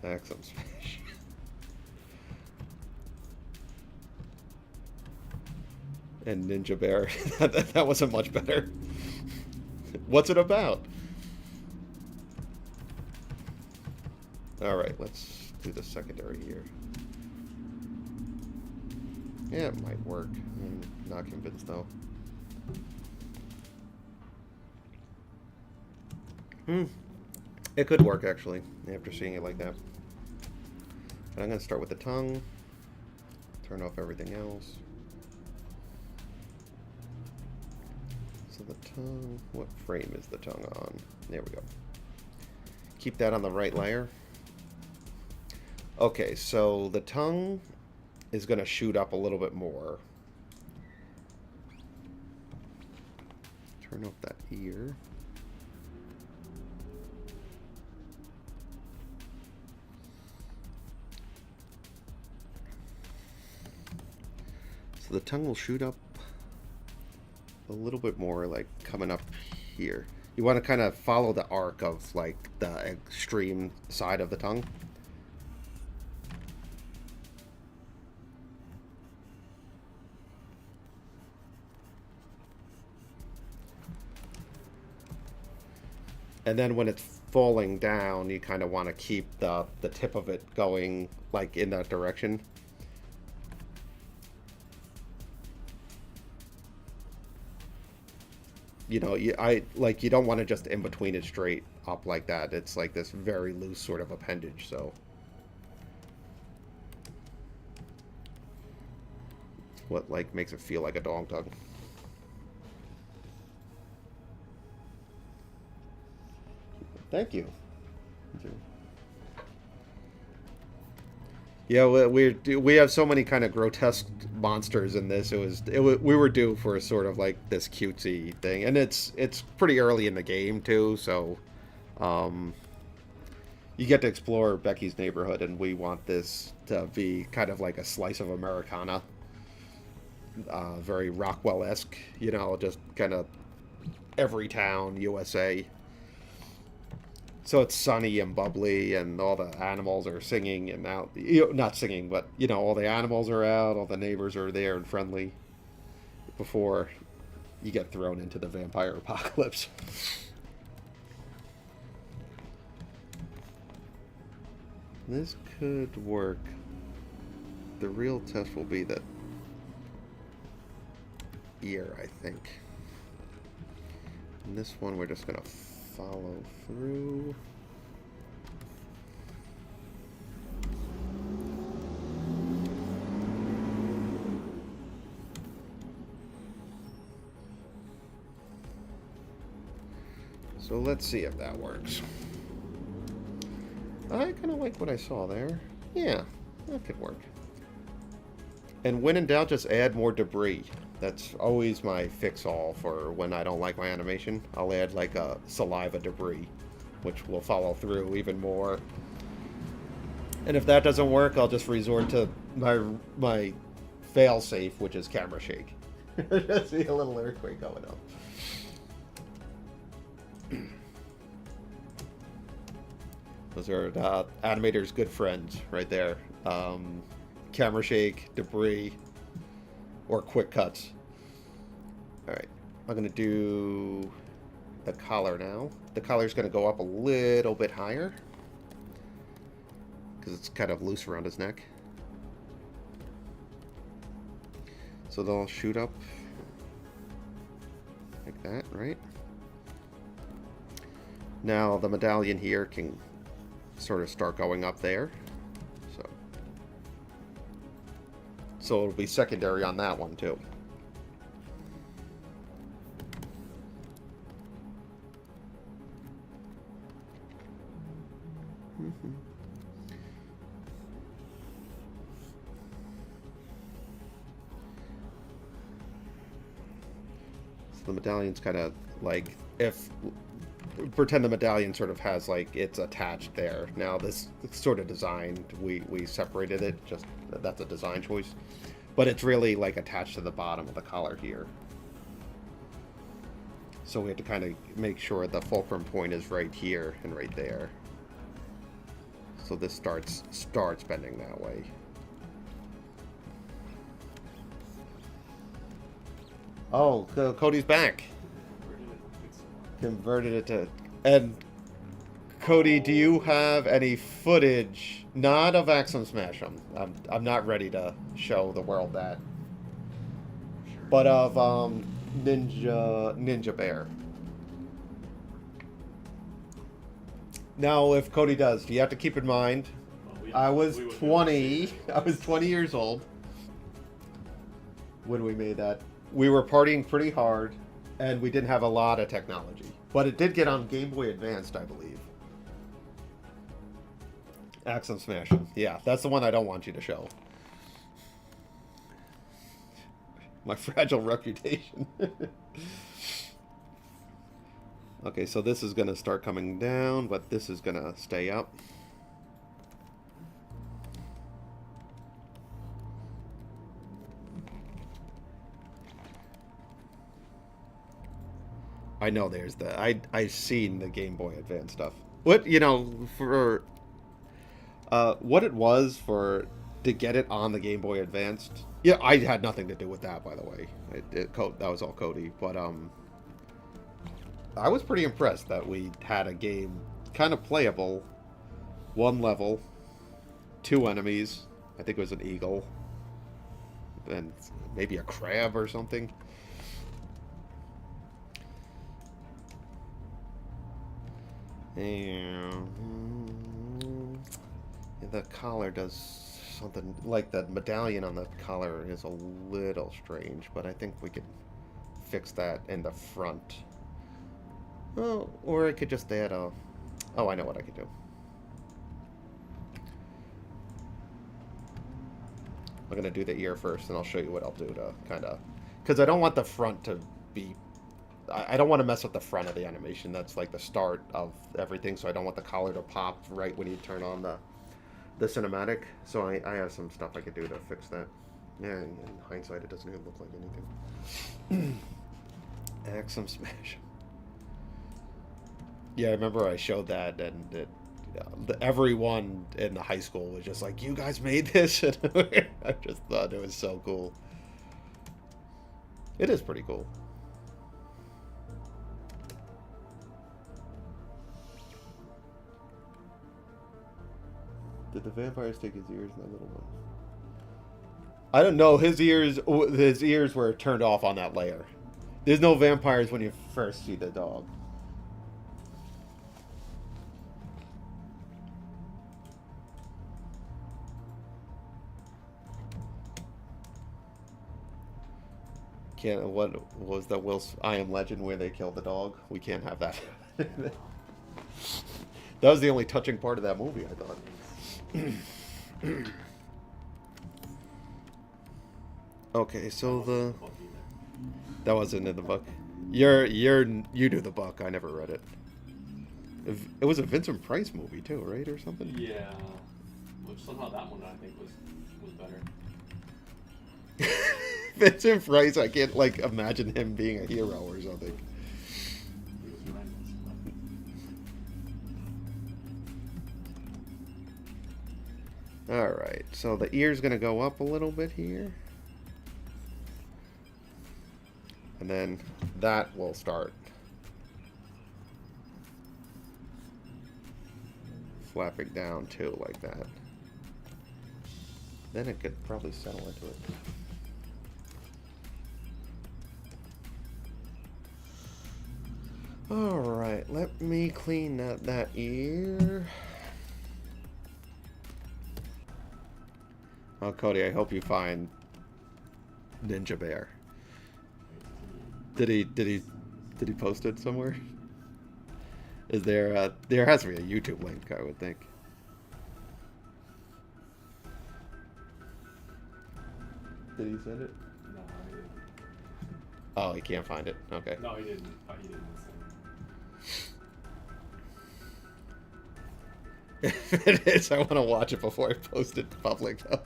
Axe 'em, smash. And Ninja Bear. that wasn't much better. What's it about? Alright, let's do the secondary here. Yeah, it might work. I'm not convinced though. It could work actually, after seeing it like that. But I'm going to start with the tongue. Turn off everything else. So the tongue, what frame is the tongue on? There we go. Keep that on the right layer. Okay, so the tongue is going to shoot up a little bit more. Turn off that ear. So the tongue will shoot up a little bit more, like coming up here. You want to kind of follow the arc of like the extreme side of the tongue. And then when it's falling down, you kind of want to keep the tip of it going like in that direction. You know, you don't want to just in between it straight up like that. It's like this very loose sort of appendage, so it's what like makes it feel like a dog tongue. Thank you. Yeah, we have so many kind of grotesque monsters in this. We were due for sort of like this cutesy thing, and it's pretty early in the game too. So, um, you get to explore Becky's neighborhood, and we want this to be kind of like a slice of Americana, very Rockwell-esque. You know, just kind of every town USA. So it's sunny and bubbly, and all the animals are singing and out. Not singing, but all the animals are out. All the neighbors are there and friendly. Before you get thrown into the vampire apocalypse. This could work. The real test will be the ear, I think. And this one we're just gonna follow through. So let's see if that works. I kind of like what I saw there. Yeah, that could work. And when in doubt, just add more debris. That's always my fix-all for when I don't like my animation. I'll add like a saliva debris, which will follow through even more. And if that doesn't work, I'll just resort to my fail-safe, which is camera shake. Just see a little earthquake going on. Those are animators' good friends right there. Camera shake, debris, or quick cuts. Alright, I'm going to do the collar now. The collar's going to go up a little bit higher because it's kind of loose around his neck. So they'll shoot up like that, right? Now the medallion here can sort of start going up there. So it'll be secondary on that one too. So the medallion's kind of like, if pretend the medallion sort of has like it's attached there. Now this sort of design, we separated it, just that's a design choice, but it's really like attached to the bottom of the collar here. So we have to kind of make sure the fulcrum point is right here and right there. So this starts bending that way. Oh, Cody's back. Converted it to... And Cody, do you have any footage, not of Axum Smash 'em? I'm not ready to show the world that, but of Ninja Bear. Now, if Cody does, you have to keep in mind, I was 20 years old when we made that. We were partying pretty hard, and we didn't have a lot of technology. But it did get on Game Boy Advanced, I believe. Axum Smash 'em. Yeah, that's the one I don't want you to show. My fragile reputation. Okay, so this is going to start coming down, but this is going to stay up. I know there's the... I've seen the Game Boy Advance stuff. What, for... what it was to get it on the Game Boy Advanced... Yeah, I had nothing to do with that, by the way. That was all Cody. But, I was pretty impressed that we had a game kind of playable. One level. 2 enemies. I think it was an eagle. And maybe a crab or something. And the collar does something, like the medallion on the collar is a little strange, but I think we could fix that in the front. Oh, or I could just add a... Oh, I know what I could do. I'm gonna do the ear first, and I'll show you what I'll do to kind of, because I don't want the front to be. I don't want to mess up the front of the animation. That's like the start of everything. So I don't want the collar to pop right when you turn on the cinematic. So I have some stuff I could do to fix that. Yeah, in hindsight, it doesn't even look like anything. Axe 'em smash. Yeah, I remember I showed that, and everyone in the high school was just like, "You guys made this," and I just thought it was so cool. It is pretty cool. Did the vampires take his ears, that little one? I don't know. His ears were turned off on that layer. There's no vampires when you first see the dog. Can't. What was the I Am Legend where they killed the dog? We can't have that. That was the only touching part of that movie, I thought. Okay, so that wasn't in the book. You do the book. I never read it. It was a Vincent Price movie too, right, or something? Yeah, which somehow that one I think was better. Vincent Price, I can't like imagine him being a hero or something. He was relentless. All right, so the ear's gonna go up a little bit here, and then that will start flapping down too, like that. Then it could probably settle into it. All right, let me clean up that ear. Oh, Cody, I hope you find Ninja Bear. Did he post it somewhere? Is there there has to be a YouTube link, I would think. Did he send it? No, he didn't. Oh, he can't find it. Okay. No, he didn't. He didn't. If it is, I want to watch it before I post it to public, though.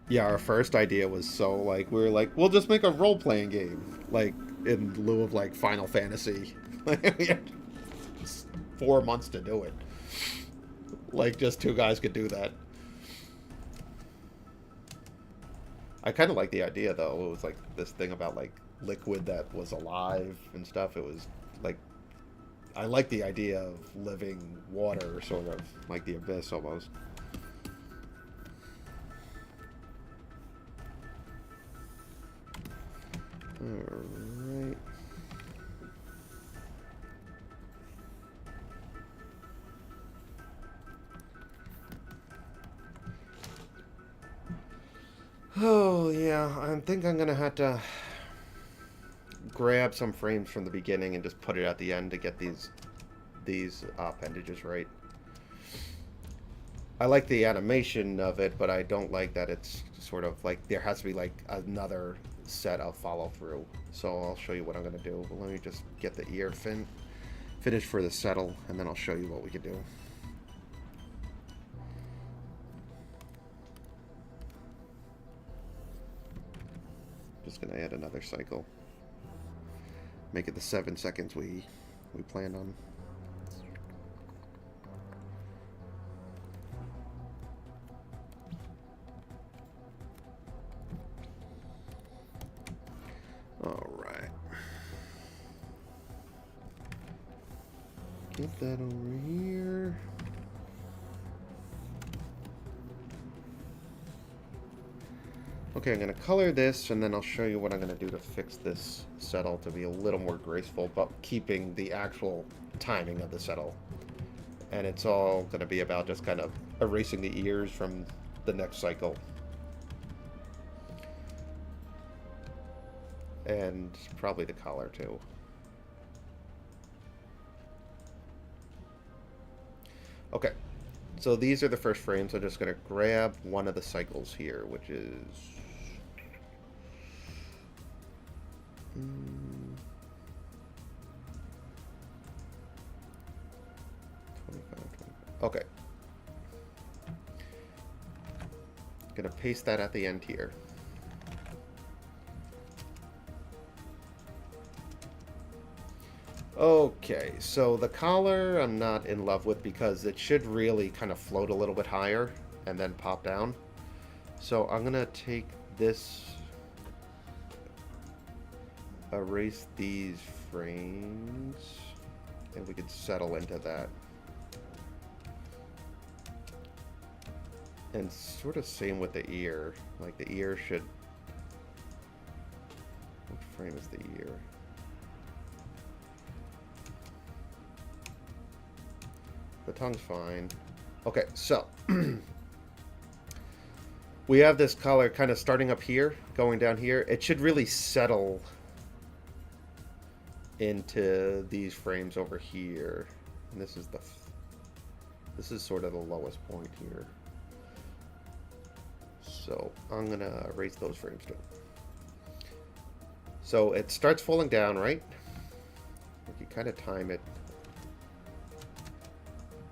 Yeah, our first idea was so, like, we were like, we'll just make a role-playing game, like, in lieu of, like, Final Fantasy. We had 4 months to do it. Like, just 2 guys could do that. I kind of like the idea, though. It was, like, this thing about, like, liquid that was alive and stuff. It was, like, I like the idea of living water, sort of, like the abyss, almost. Alright. Oh, yeah, I think I'm gonna have to grab some frames from the beginning and just put it at the end to get these appendages right. I like the animation of it, but I don't like that it's sort of like there has to be like another set of follow through. So I'll show you what I'm gonna do. But let me just get the ear finished for the settle, and then I'll show you what we can do. Just gonna add another cycle. Make it the 7 seconds we planned on. All right. Get that over here. Okay, I'm going to color this, and then I'll show you what I'm going to do to fix this settle to be a little more graceful, but keeping the actual timing of the settle. And it's all going to be about just kind of erasing the ears from the next cycle. And probably the collar, too. Okay, So these are the first frames. I'm just going to grab one of the cycles here, which is... 25, 25. Okay. Gonna paste that at the end here. Okay, so the collar I'm not in love with because it should really kind of float a little bit higher and then pop down. So I'm gonna take this, erase these frames, and we can settle into that. And sort of same with the ear. Like the ear should... What frame is the ear? The tongue's fine. Okay, so... we have this color kind of starting up here, going down here. It should really settle into these frames over here. And this is the... This is sort of the lowest point here. So I'm going to erase those frames too. So it starts falling down, right? You kind of time it.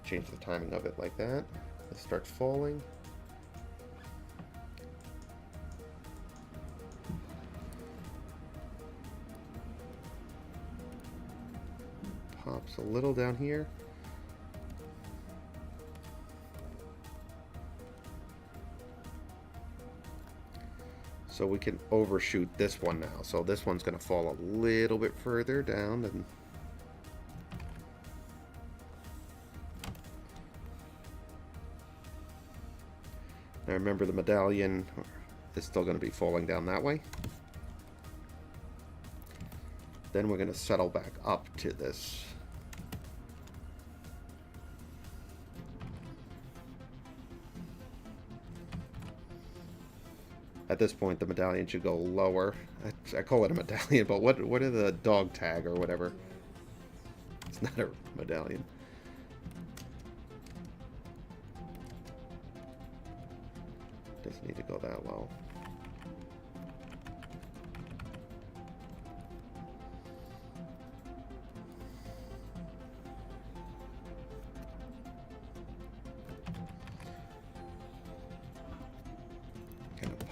Change the timing of it like that. It starts falling. Pops a little down here. So we can overshoot this one now. So this one's going to fall a little bit further down. And now remember the medallion is still going to be falling down that way. Then we're going to settle back up to this. At this point, the medallion should go lower. I call it a medallion, but what are the dog tag or whatever? It's not a medallion. Doesn't need to go that low.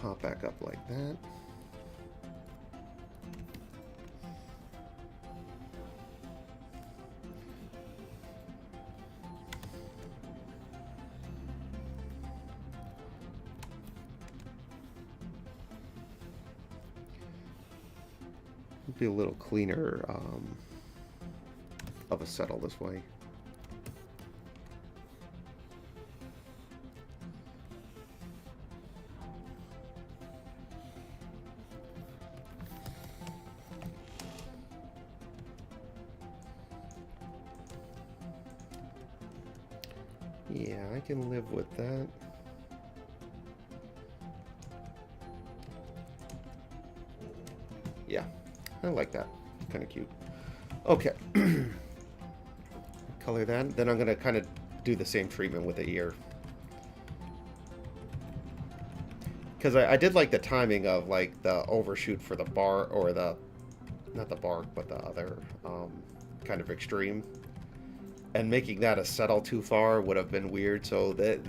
Pop back up like that. It'd be a little cleaner of a settle this way. Yeah, I can live with that. Yeah, I like that. It's kind of cute. Okay. Color that. Then I'm going to kind of do the same treatment with the ear. Because I did like the timing of like the overshoot for the bar, or the, not the bark, but the other kind of extreme. And making that a settle too far would have been weird. So that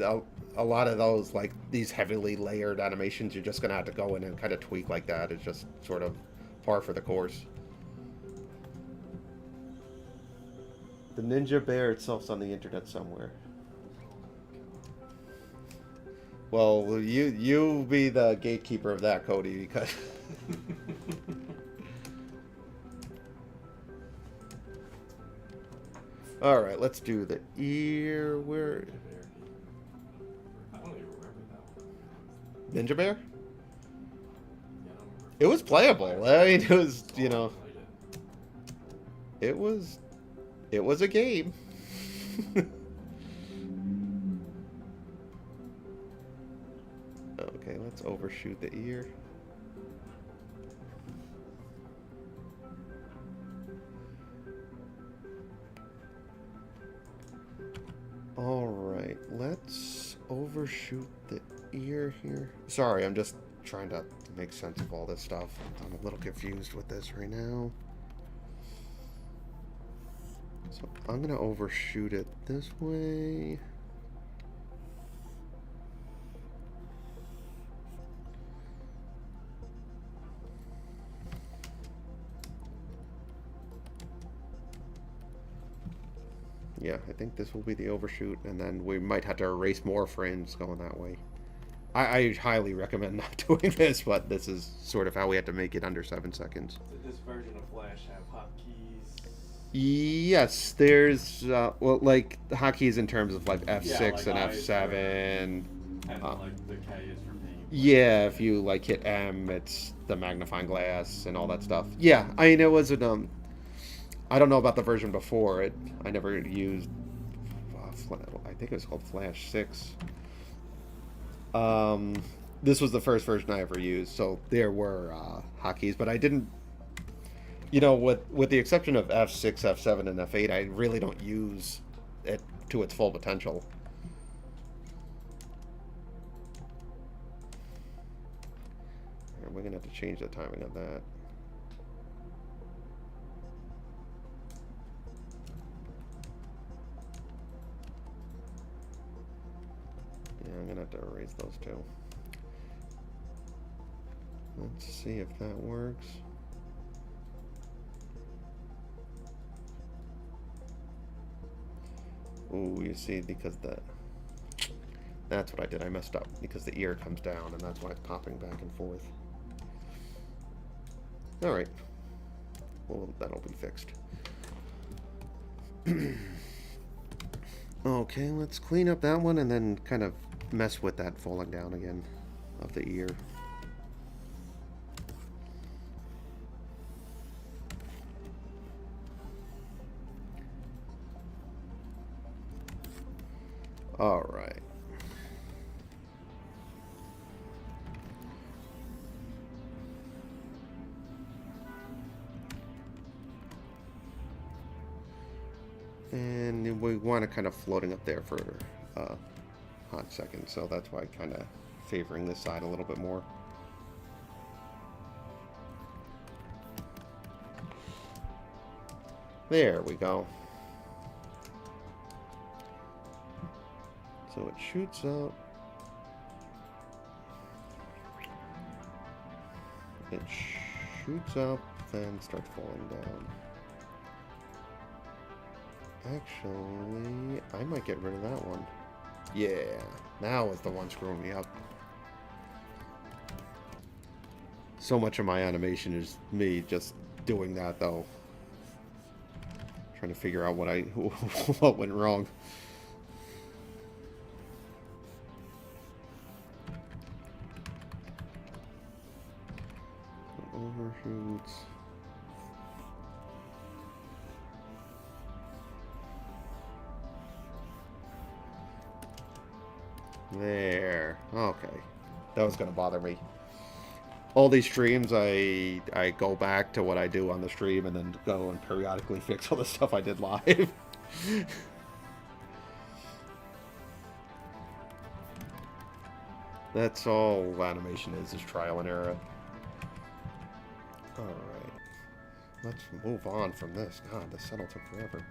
a lot of those, like these heavily layered animations, you're just going to have to go in and kind of tweak like that. It's just sort of par for the course. The ninja bear itself's on the internet somewhere. Well, you be the gatekeeper of that, Cody, because... Alright, let's do the ear. Where... I don't even remember that one. Ninja Bear? Yeah, I don't remember. It was playable. I mean, it was, you know... It was a game. Okay, let's overshoot the ear. Alright, let's... overshoot the ear here? Sorry, I'm just trying to make sense of all this stuff. I'm a little confused with this right now. So I'm gonna overshoot it this way. Yeah, I think this will be the overshoot, and then we might have to erase more frames going that way. I highly recommend not doing this, but this is sort of how we had to make it under 7 seconds. Did this version of Flash have hotkeys? Yes, there's, well, like, the hotkeys in terms of, like, F6 like and I is F7. And like the K is for being. Yeah, if you, like, hit M, it's the magnifying glass and all that stuff. Yeah, I mean, it was an, I don't know about the version before it. I never used, I think it was called Flash 6. This was the first version I ever used, so there were hotkeys, but I didn't, you know, with the exception of F6, F7, and F8, I really don't use it to its full potential. We're gonna have to change the timing of that. Yeah, I'm gonna have to erase those two. Let's see if that works. Ooh, you see, because that's what I did. I messed up because the ear comes down, and that's why it's popping back and forth. All right. Well, that'll be fixed. Okay, let's clean up that one and then kind of mess with that falling down again of the ear. All right. And we want it kind of floating up there for a hot second, so that's why kind of favoring this side a little bit more. There we go. So it shoots up. It shoots up, then starts falling down. Actually, I might get rid of that one. Yeah, now is the one screwing me up. So much of my animation is me just doing that, though. Trying to figure out what what went wrong. Overshoots. There. Okay. That was going to bother me. All these streams, I go back to what I do on the stream and then go and periodically fix all the stuff I did live. That's all animation is trial and error. Alright. Let's move on from this. God, the settle took forever.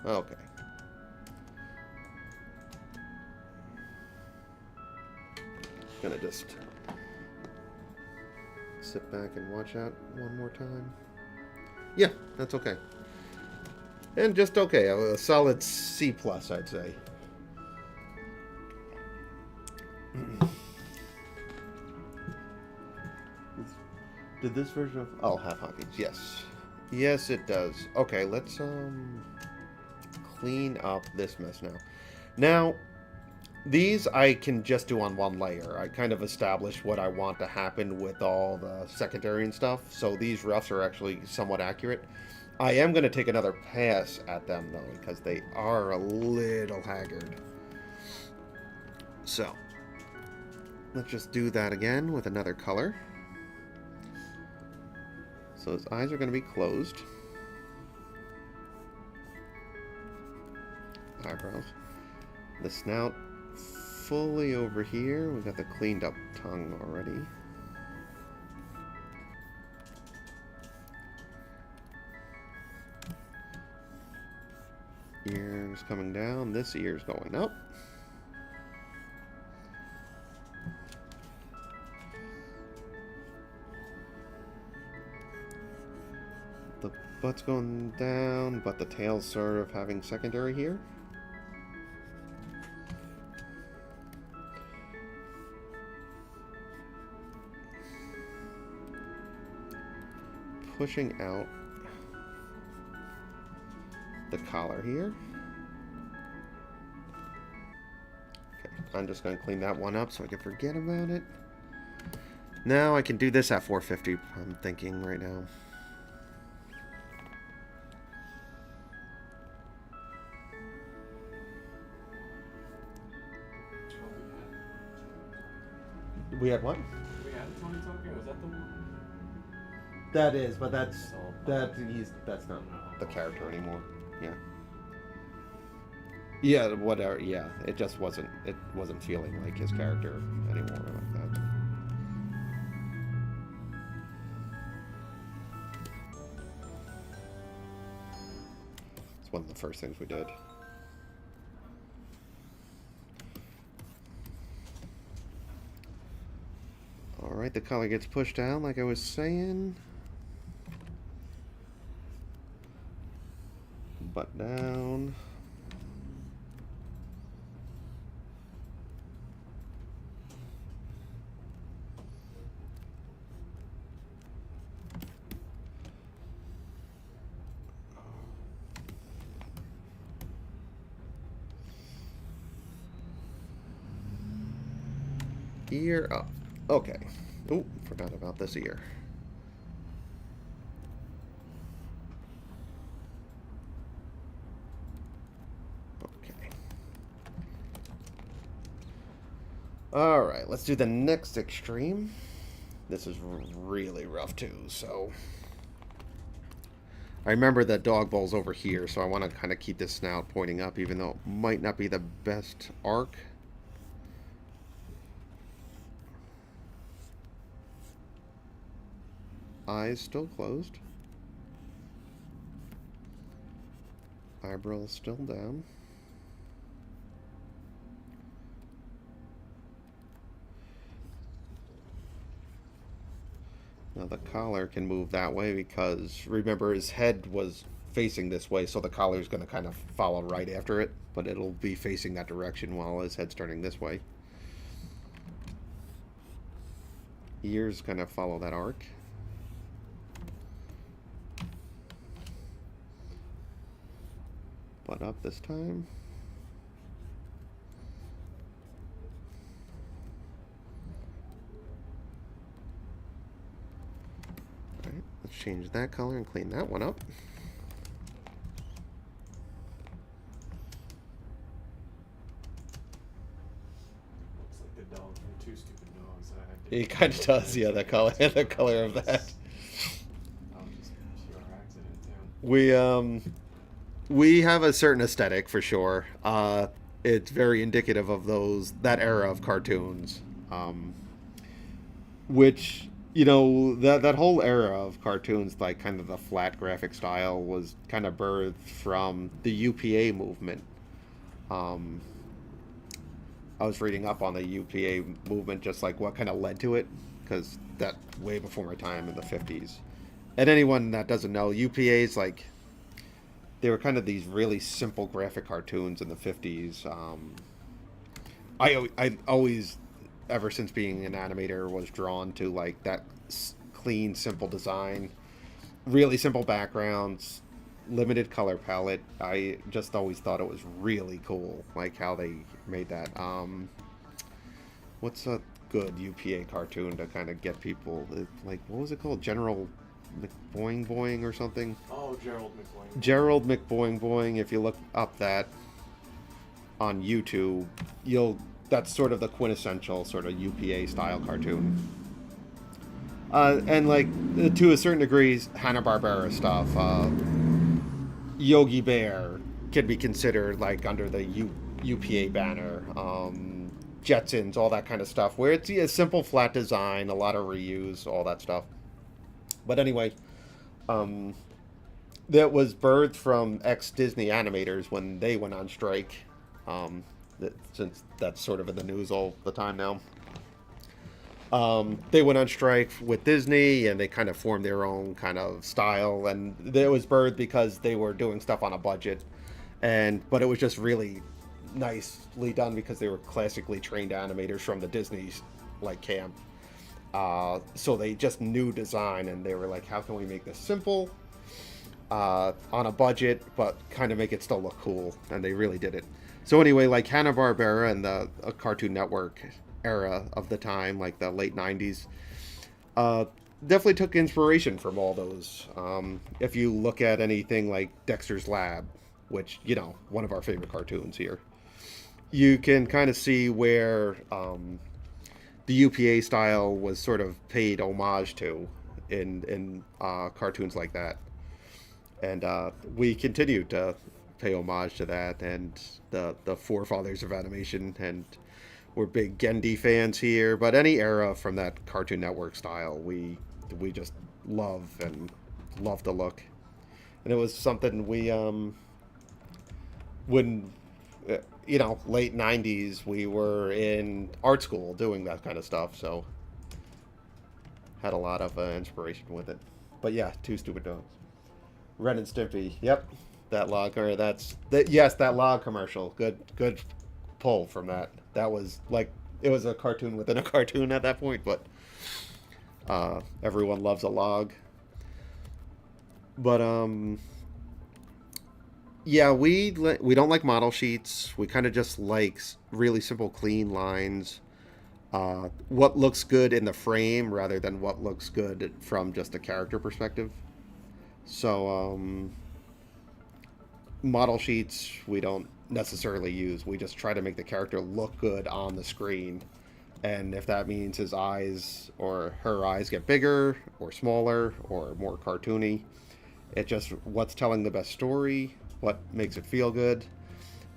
Okay. Gonna just sit back and watch that one more time. Yeah, that's okay. And just okay. A solid C+, I'd say. Did this version of... Oh, half hotkeys. Yes. Yes, it does. Okay, let's clean up this mess now. Now, these I can just do on one layer. I kind of established what I want to happen with all the secondary and stuff, so these roughs are actually somewhat accurate. I am going to take another pass at them, though, because they are a little haggard. So, let's just do that again with another color. So his eyes are going to be closed. eyebrows. The snout fully over here. We got the cleaned up tongue already. Ears coming down. This ear's going up. The butt's going down, but the tail's sort of having secondary here. Pushing out the collar here. Okay, I'm just going to clean that one up so I can forget about it. Now I can do this at 450, I'm thinking right now. We had what? We had Tony talking. Was that the one? That is, but that's not the character anymore. Yeah. Yeah, whatever. Yeah, it just wasn't. It wasn't feeling like his character anymore like that. It's one of the first things we did. All right, the collar gets pushed down, like I was saying. Butt down. Ear up. Okay. Oh, forgot about this ear. Alright, let's do the next extreme. This is really rough too, so... I remember that dog bowl's over here, so I want to kind of keep this snout pointing up, even though it might not be the best arc. Eyes still closed. Eyebrows still down. Now the collar can move that way because, remember, his head was facing this way, so the collar is going to kind of follow right after it, but it'll be facing that direction while his head's turning this way. Ears kind of follow that arc. Butt up this time. Let's change that color and clean that one up. Looks like the dog from Two Stupid Dogs. It kind of does, yeah, the color of that. That was just pure accident too. We have a certain aesthetic for sure. It's very indicative of that era of cartoons, which, you know, that whole era of cartoons, like kind of the flat graphic style, was kind of birthed from the UPA movement. I was reading up on the UPA movement, just like what kind of led to it, because that way before my time in the 50s. And anyone that doesn't know, UPA's like, they were kind of these really simple graphic cartoons in the 50s. I always, ever since being an animator, was drawn to like that clean, simple design, really simple backgrounds, limited color palette. I just always thought it was really cool, like how they made that. What's a good UPA cartoon to kind of get people, like, what was it called? General McBoing Boing or something? Oh, Gerald McBoing. Gerald McBoing Boing. If you look up that on YouTube, that's sort of the quintessential sort of UPA style cartoon. And like, to a certain degree, Hanna-Barbera stuff, Yogi Bear, can be considered like under the UPA banner, Jetsons, all that kind of stuff, where it's a simple flat design, a lot of reuse, all that stuff. But anyway, um, that was birthed from ex Disney animators when they went on strike. Since that's sort of in the news all the time now. They went on strike with Disney, and they kind of formed their own kind of style. And it was birthed because they were doing stuff on a budget, but it was just really nicely done because they were classically trained animators from the Disney like camp. So they just knew design, and they were like, "How can we make this simple, on a budget, but kind of make it still look cool?" And they really did it. So anyway, like Hanna-Barbera and the Cartoon Network era of the time, like the late 90s, definitely took inspiration from all those. If you look at anything like Dexter's Lab, which, one of our favorite cartoons here, you can kind of see where the UPA style was sort of paid homage to in cartoons like that. And we continue to pay homage to that and the forefathers of animation, and we're big Gendy fans here. But any era from that Cartoon Network style, we just love and love to look. And it was something we when late 90s, we were in art school doing that kind of stuff, so had a lot of inspiration with it. But yeah, Two Stupid Dogs, Ren and Stimpy. Yep, that log, or yes, that log commercial. Good pull from that. That was like, it was a cartoon within a cartoon at that point, but everyone loves a log. But yeah, we don't like model sheets. We kind of just like really simple, clean lines. What looks good in the frame rather than what looks good from just a character perspective. So model sheets we don't necessarily use. We just try to make the character look good on the screen. And if that means his eyes or her eyes get bigger or smaller or more cartoony, it's just what's telling the best story, what makes it feel good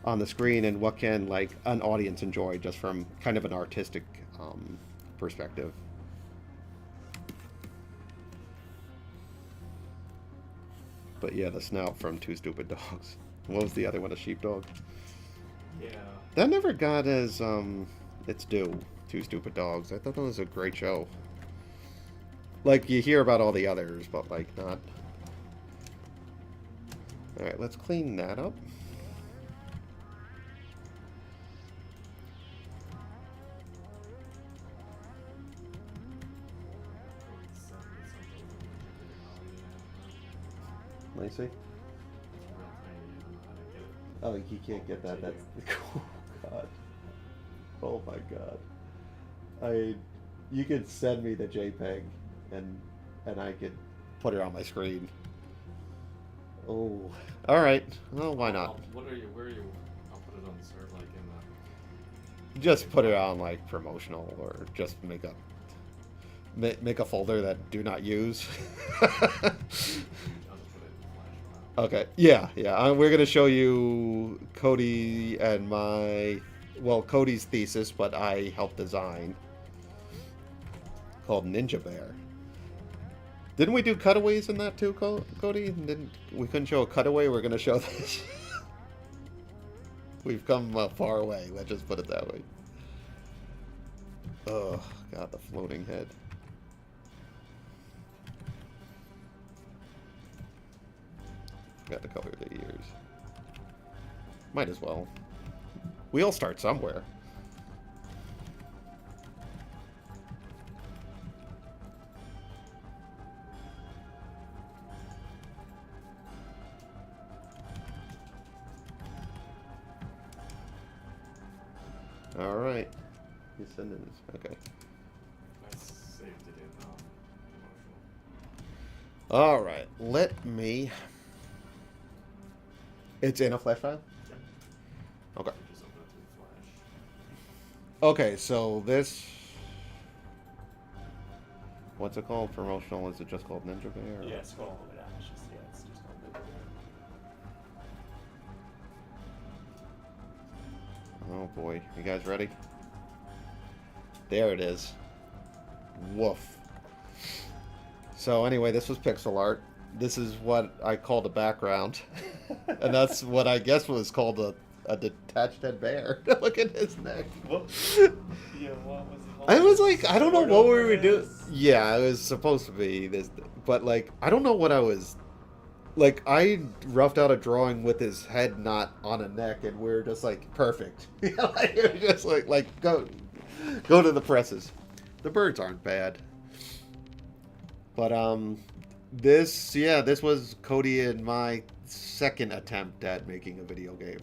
on the screen, and what can like an audience enjoy just from kind of an artistic perspective. But yeah, the snout from Two Stupid Dogs. What was the other one? A sheepdog? Yeah. That never got as its due. Two Stupid Dogs. I thought that was a great show. Like, you hear about all the others, but like not. Alright, let's clean that up. Let me see. Oh, you can't get that. That's oh god. Oh my god. You could send me the JPEG, and I could put it on my screen. Oh, all right. Well, why not? Where are you? I'll put it on the server, like in the. Just put it on like promotional, or just make a folder that do not use. I'll just put it in Flash. Okay. Yeah. We're gonna show you Cody and Cody's thesis, but I helped design, called Ninja Bear. Didn't we do cutaways in that too, Cody? We couldn't show a cutaway? We're gonna show this. We've come far away. Let's just put it that way. Oh god, the floating head. Got to color the ears. Might as well. We all start somewhere. All right. You send it. Okay. I saved it in promotional. All right. Let me. It's in a flash file? Yep. Okay. Just open it through Flash. Okay, so this. What's it called? Promotional? Is it just called Ninja Bear? Yeah, scroll all the way down. It's just called Ninja Oh boy, you guys ready? There it is. Woof. So anyway, this was pixel art. This is what I call the background. And that's what I guess was called a detached head bear. Look at his neck. Yeah, what was it? I was like, I don't know what we were doing. This? Yeah, it was supposed to be this, but like, I don't know what I was. Like, I roughed out a drawing with his head not on a neck, and we are just like, perfect. Like, it was just like go to the presses. The birds aren't bad, but this was Cody and my second attempt at making a video game.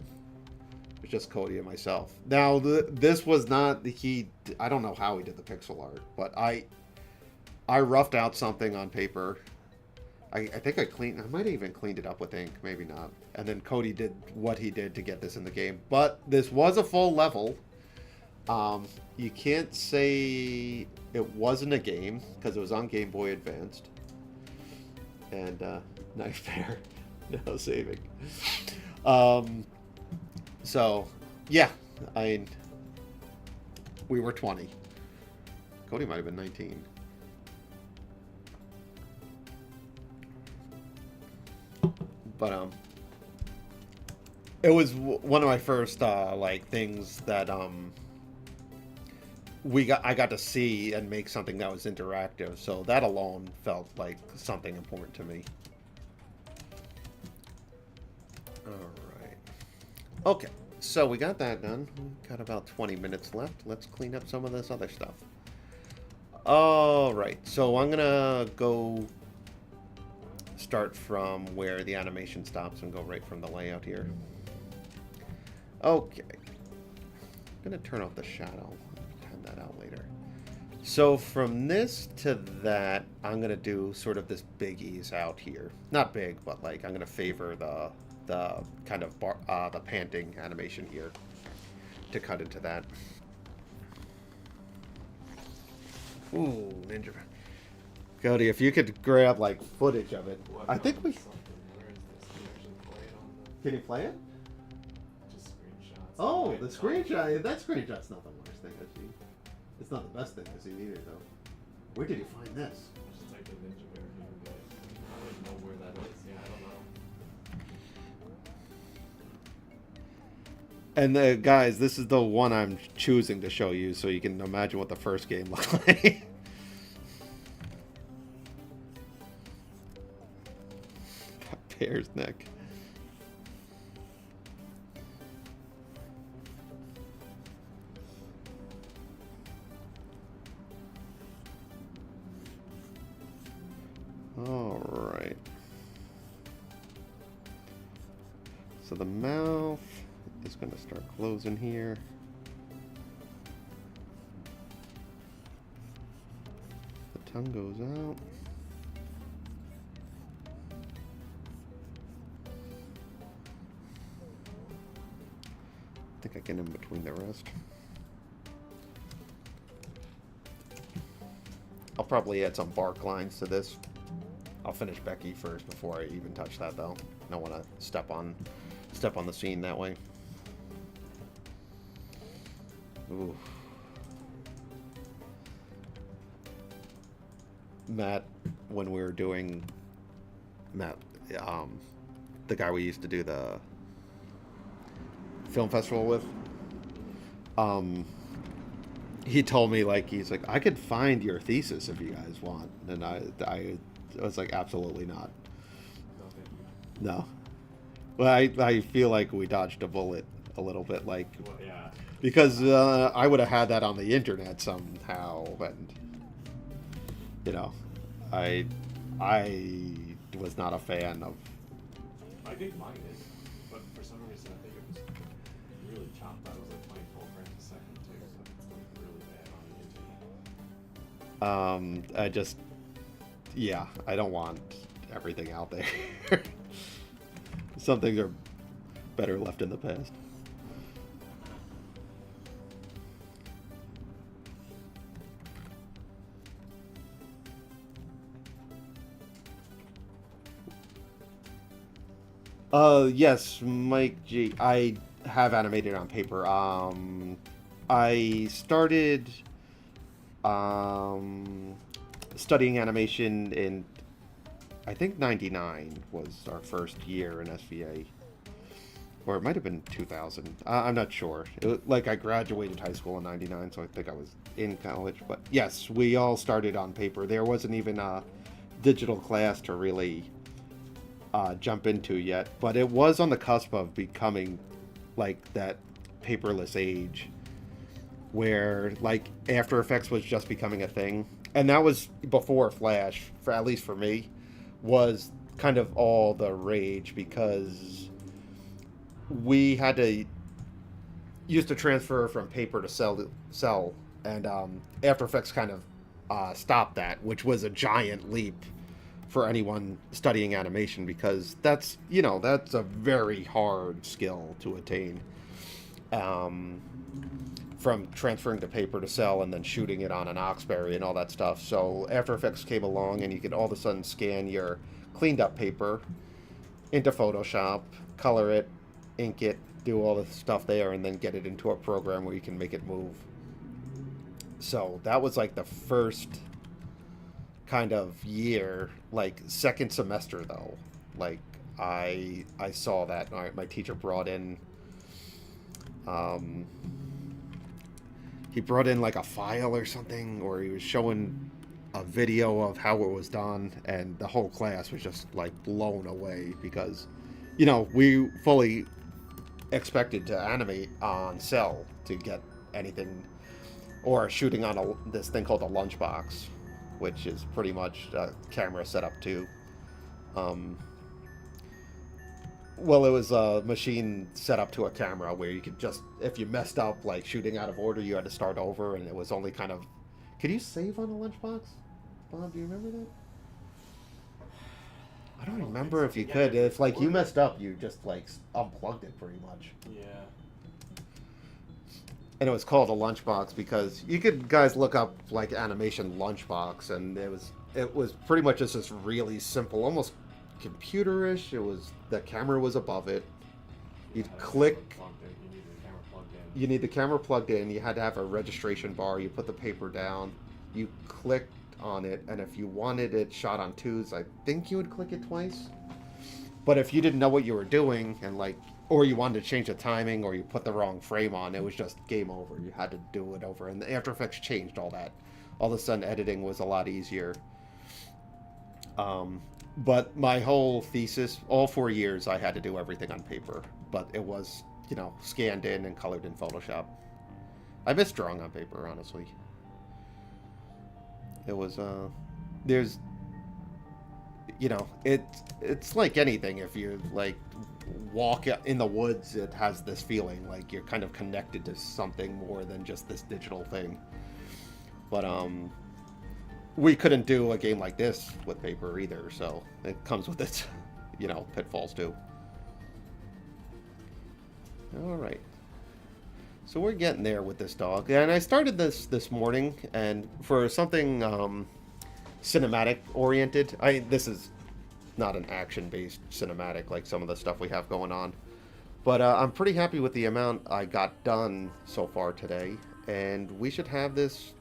It's just Cody and myself. Now, this was not I don't know how he did the pixel art, but I roughed out something on paper. I think I might have even cleaned it up with ink, maybe not. And then Cody did what he did to get this in the game. But this was a full level. You can't say it wasn't a game because it was on Game Boy Advanced. And knife bear, no saving. So, yeah, we were 20. Cody might have been 19. But it was one of my first like things that I got to see and make something that was interactive. So that alone felt like something important to me. All right. Okay. So we got that done. We got about 20 minutes left. Let's clean up some of this other stuff. All right. So I'm gonna go start from where the animation stops and go right from the layout here. Okay. I'm going to turn off the shadow. Time that out later. So from this to that, I'm going to do sort of this big ease out here. Not big, but like I'm going to favor the kind of the panting animation here to cut into that. Ooh, Ninja. Cody, if you could grab like footage of it, What I think we. Where is this? Can you actually play it on Can you play it? just screenshots? Oh, Wait, the screenshot. That screenshot's not the worst thing I've seen. It's not the best thing I've seen either, though. Where did you find this? I just typed in Ninja Bear here, but I don't know where that is. Yeah, I don't know. And guys, this is the one I'm choosing to show you, so you can imagine what the first game looked like. That bear's neck. All right. So the mouth is going to start closing here. The tongue goes out. I think I get in between the rest. I'll probably add some bark lines to this. I'll finish Becky first before I even touch that, though. I don't want to step on the scene that way. Ooh. Matt, when we were doing the guy we used to do the film festival with, he told me, like, he's like, I could find your thesis if you guys want, and I was like, absolutely not. No. Well, I feel like we dodged a bullet a little bit, like, Well, yeah. because I would have had that on the internet somehow, and you know, I was not a fan of. I didn't mind it, but for some reason I think it was really chopped. I was like playing full frames a second too, so it's like really bad on the internet. I just, yeah, I don't want everything out there. Some things are better left in the past. Yes, Mike G. I have animated on paper. I started studying animation in, I think, 99 was our first year in SVA. Or it might have been 2000. I'm not sure. Like, I graduated high school in 99, so I think I was in college. But yes, we all started on paper. There wasn't even a digital class to really jump into yet. But it was on the cusp of becoming, like, that paperless age where, like, After Effects was just becoming a thing. And that was before Flash, for at least for me, was kind of all the rage because we had to used to transfer from paper to cell, and After Effects kind of stopped that, which was a giant leap for anyone studying animation because that's a very hard skill to attain. From transferring to paper to cell and then shooting it on an Oxberry and all that stuff. So After Effects came along and you could all of a sudden scan your cleaned up paper into Photoshop, color it, ink it, do all the stuff there, and then get it into a program where you can make it move. So that was like the first kind of year, like second semester though. Like I saw that my teacher brought in he brought in like a file or something, or he was showing a video of how it was done, and the whole class was just like blown away because we fully expected to animate on cell to get anything, or shooting on this thing called a lunchbox, which is pretty much a camera set up to well, it was a machine set up to a camera where you could just, if you messed up like shooting out of order, you had to start over, and it was only kind of, could you save on a lunchbox? Bob, do you remember that? I don't remember if you could. If like you messed up, you just like unplugged it pretty much. Yeah. And it was called a lunchbox because you could guys look up like animation lunchbox, and it was pretty much just this really simple, almost computerish. It was the camera was above it. You'd click. You need the camera plugged in. You had to have a registration bar. You put the paper down. You clicked on it, and if you wanted it shot on twos, I think you would click it twice. But if you didn't know what you were doing, and like, or you wanted to change the timing, or you put the wrong frame on, it was just game over. You had to do it over, and the After Effects changed all that. All of a sudden, editing was a lot easier. But my whole thesis, all 4 years, I had to do everything on paper. But it was, scanned in and colored in Photoshop. I miss drawing on paper, honestly. It was, there's, it's like anything. If you, like, walk in the woods, it has this feeling like you're kind of connected to something more than just this digital thing. But, we couldn't do a game like this with paper either, so it comes with its, pitfalls too. All right. So we're getting there with this dog. And I started this morning, and for something cinematic oriented, this is not an action-based cinematic like some of the stuff we have going on. But I'm pretty happy with the amount I got done so far today, and we should have this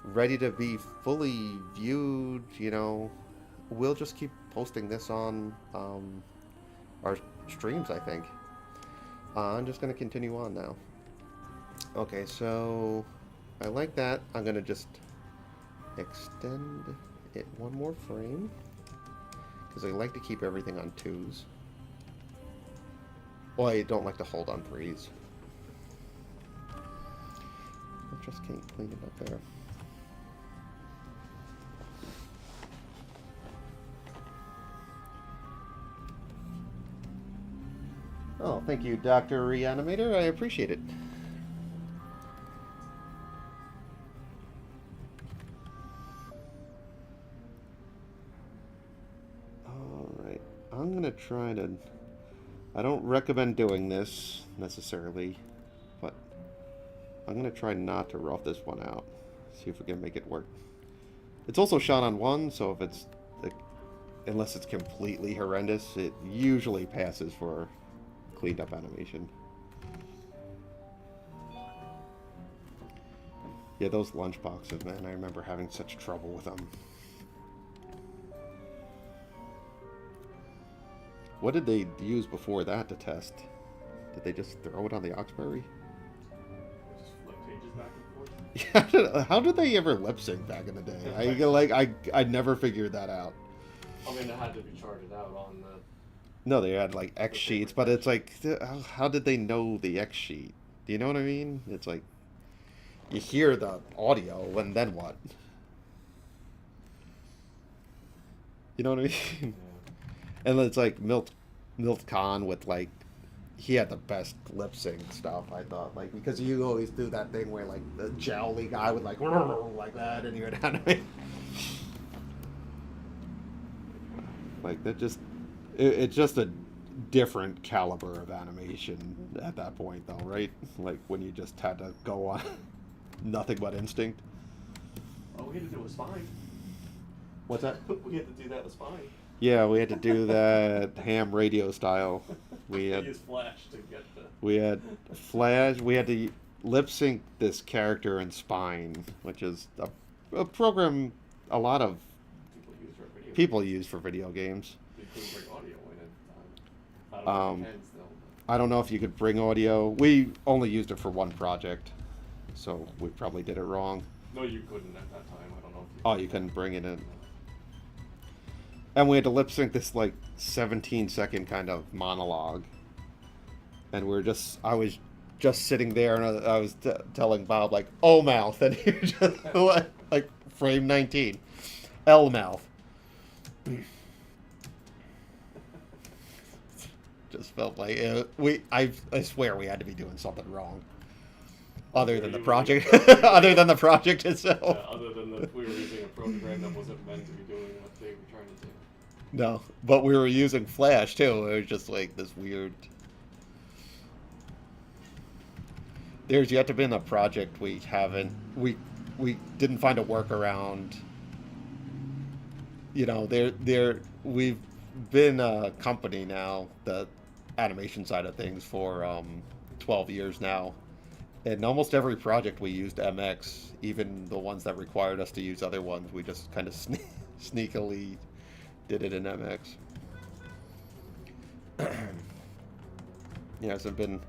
ready to be fully viewed. We'll just keep posting this on our streams, I think. I'm just going to continue on now. Okay, so I like that. I'm going to just extend it one more frame because I like to keep everything on twos. Well, I don't like to hold on threes. I just can't clean it up there. Oh, thank you, Dr. Reanimator. I appreciate it. Alright, I'm going to try to... I don't recommend doing this, necessarily, but I'm going to try not to rough this one out. See if we can make it work. It's also shot on one, so if it's... unless it's completely horrendous, it usually passes for cleaned up animation. Yeah, those lunch boxes, man. I remember having such trouble with them. What did they use before that to test? Did they just throw it on the Oxbury? Just flip pages back and forth. Yeah, how did they ever lip sync back in the day? I never figured that out. I mean, it had to be charted out on the. No, they had like X sheets, but it's like, how did they know the X sheet? Do you know what I mean? It's like, you hear the audio, and then what? You know what I mean? Yeah. And it's like Milt Khan with like, he had the best lip sync stuff, I thought, like, because you always do that thing where like the jowly guy would like that, and you would animate. Like that just, it's just a different caliber of animation at that point, though, right? Like when you just had to go on nothing but instinct. All we had to do was fine. What's that? We had to do that was fine. Yeah, we had to do that ham radio style. We We had used Flash to get the. we had Flash. We had to lip sync this character in Spine, which is a program a lot of People use for video. people use for video games. You couldn't bring audio in it. I don't know if you can still. I don't know if you could bring audio. We only used it for one project, so we probably did it wrong. No, you couldn't at that time. I don't know if you. Oh, you couldn't bring it in. And we had to lip sync this like 17-second kind of monologue. And I was just sitting there, and I was telling Bob like, "Oh mouth," and he was just like frame 19, L mouth. Just felt like I swear we had to be doing something wrong. Other than the project, other than the project itself. Other than we were using a program that wasn't meant to be doing what they were trying to do. No, but we were using Flash too. It was just like this weird. There's yet to been a project we didn't find a workaround. You know, we've been a company now, the animation side of things, for 12 years now. And almost every project we used MX, even the ones that required us to use other ones, we just kind of sneakily did it in MX. Yeah, so it's been,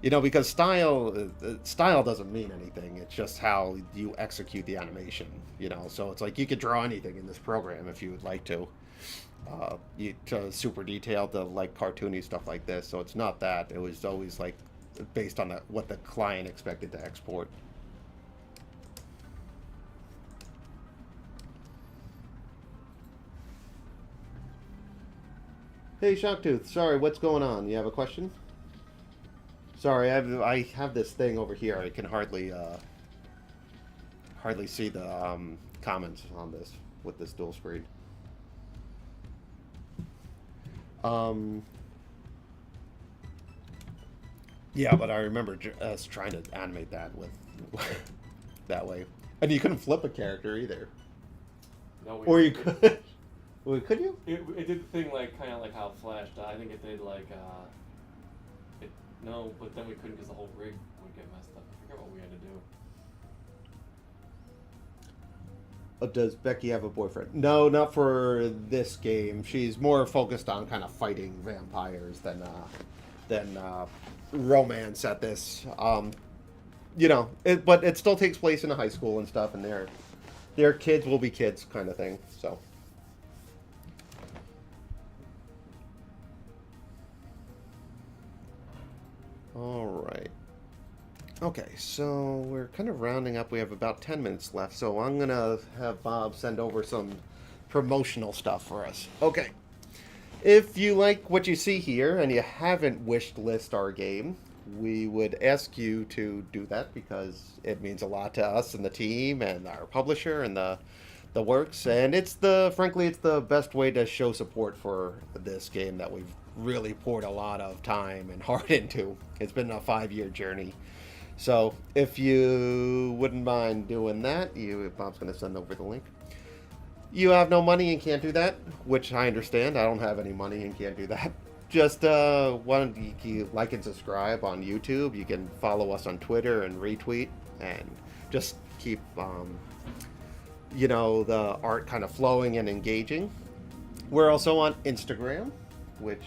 because style doesn't mean anything. It's just how you execute the animation, So it's like you could draw anything in this program if you would like to. To super detailed to like cartoony stuff like this. So it's not that. It was always like based on what the client expected to export. Hey Shocktooth, sorry, what's going on? You have a question? Sorry, I have this thing over here. I can hardly see the comments on this with this dual screen. Yeah, but I remember us trying to animate that with that way, and you couldn't flip a character either. No, Or you could. Well, could you? It did the thing like kind of like how Flash did. I think it did like no, but then we couldn't because the whole rig would get messed up. I forget what we had to do. Does Becky have a boyfriend? No, not for this game. She's more focused on kind of fighting vampires than romance at this. But it still takes place in a high school and stuff, and their kids will be kids kind of thing. So. All right. Okay, so we're kind of rounding up. We have about 10 minutes left, so I'm going to have Bob send over some promotional stuff for us. Okay. If you like what you see here and you haven't wished list our game, we would ask you to do that because it means a lot to us and the team and our publisher and the works. And frankly, it's the best way to show support for this game that we've really poured a lot of time and heart into. It's been a 5-year journey. So if you wouldn't mind doing that, Bob's going to send over the link. You have no money and can't do that, which I understand. I don't have any money and can't do that. just want you like and subscribe on YouTube. You can follow us on Twitter and retweet, and just keep the art kind of flowing and engaging. We're also on Instagram, which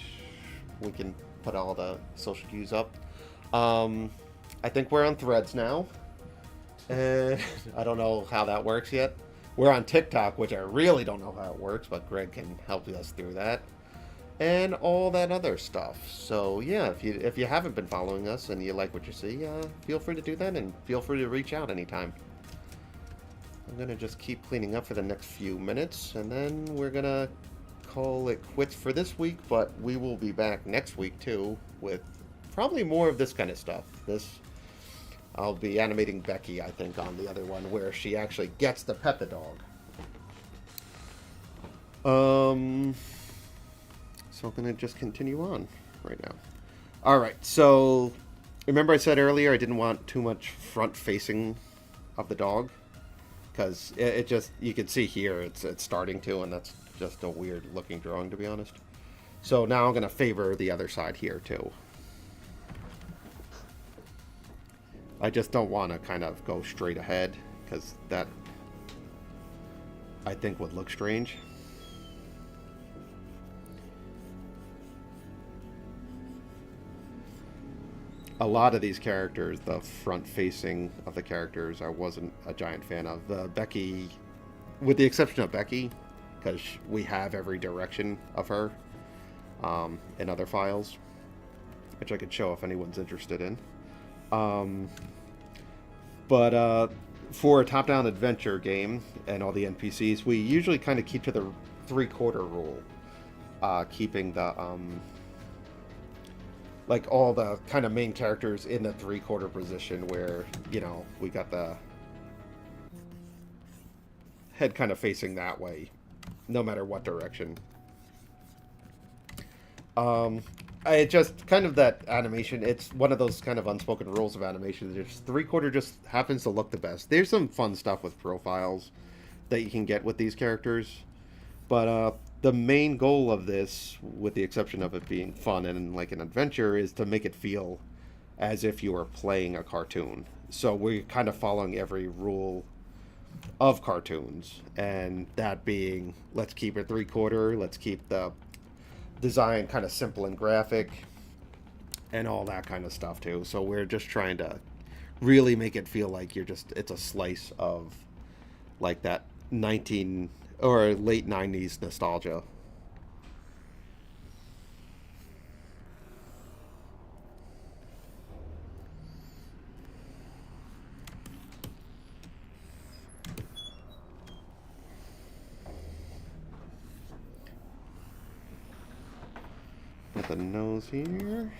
we can put all the social cues up. I think we're on Threads now, and I don't know how that works yet. We're on TikTok, which I really don't know how it works, but Greg can help us through that, and all that other stuff. So yeah, if you haven't been following us and you like what you see, feel free to do that, and feel free to reach out anytime. I'm gonna just keep cleaning up for the next few minutes, and then we're gonna call it quits for this week. But we will be back next week too, with probably more of this kind of stuff. I'll be animating Becky, I think, on the other one, where she actually gets to pet the dog. So I'm going to just continue on right now. Alright, so remember I said earlier I didn't want too much front-facing of the dog? Because it just, you can see here, it's starting to, and that's just a weird-looking drawing, to be honest. So now I'm going to favor the other side here, too. I just don't want to kind of go straight ahead, because that, I think, would look strange. A lot of these characters, the front facing of the characters, I wasn't a giant fan of. Becky, with the exception of Becky, because we have every direction of her in other files, which I could show if anyone's interested in. But for a top-down adventure game and all the NPCs, we usually kind of keep to the 3/4 rule, keeping the like all the kind of main characters in the 3/4 position, where we got the head kind of facing that way, no matter what direction. I just kind of that animation. It's one of those kind of unspoken rules of animation. There's 3/4 just happens to look the best. There's some fun stuff with profiles that you can get with these characters, but the main goal of this, with the exception of it being fun and like an adventure, is to make it feel as if you were playing a cartoon. So we're kind of following every rule of cartoons, and that being, let's keep it 3/4. Let's keep the design kind of simple and graphic and all that kind of stuff too. So we're just trying to really make it feel like it's a slice of like that 19 or late 90s nostalgia. Got the nose here.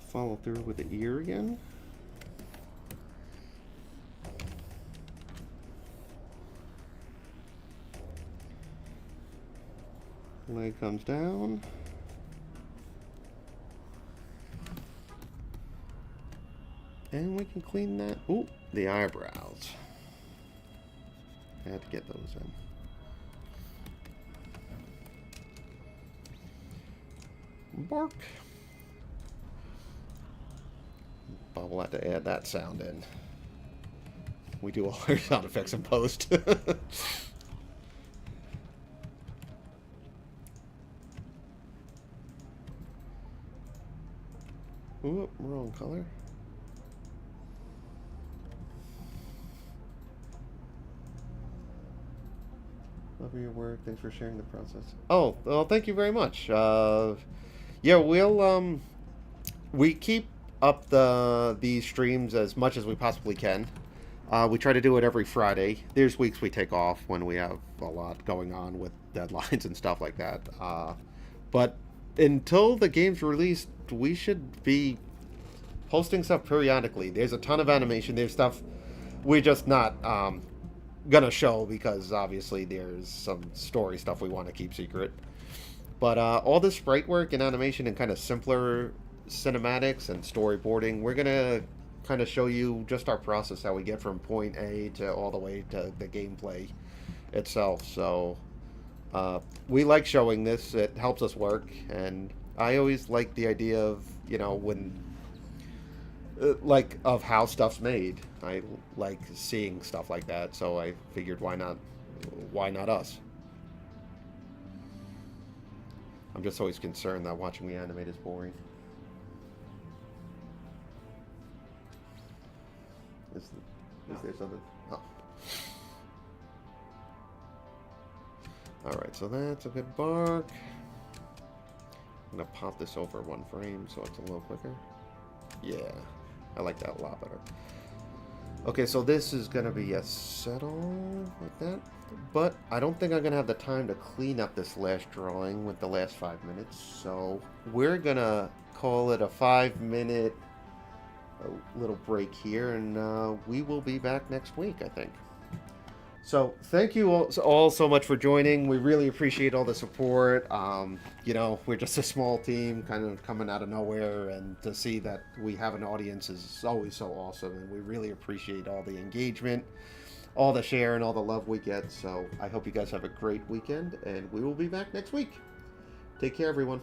Follow through with the ear again. Leg comes down. And we can clean that. Ooh, the eyebrows. I had to get those in. Bark. But we'll have to add that sound in. We do all our sound effects in post. Ooh, wrong color. Love your work. Thanks for sharing the process. Oh, well, thank you very much. Yeah, we keep up these streams as much as we possibly can. We try to do it every Friday. There's weeks we take off when we have a lot going on with deadlines and stuff like that. But until the game's released, we should be posting stuff periodically. There's a ton of animation. There's stuff we're just not gonna show because obviously there's some story stuff we want to keep secret. But all the sprite work and animation and kind of simpler cinematics and storyboarding, we're gonna kind of show you just our process, how we get from point A to all the way to the gameplay itself. So we like showing this. It helps us work, and I always like the idea of, when like of how stuff's made. I like seeing stuff like that, so I figured why not us? I'm just always concerned that watching me animate is boring. Is there something? Oh. Alright, so that's a good bark. I'm gonna pop this over one frame so it's a little quicker. Yeah, I like that a lot better. Okay, so this is gonna be a settle like that. But I don't think I'm gonna have the time to clean up this last drawing with the last 5 minutes. So we're gonna call it a 5-minute little break here, and we will be back next week, I think. So thank you all so much for joining. We really appreciate all the support. We're just a small team kind of coming out of nowhere, and to see that we have an audience is always so awesome, and we really appreciate all the engagement, all the share, and all the love we get. So I hope you guys have a great weekend, and we will be back next week. Take care, everyone.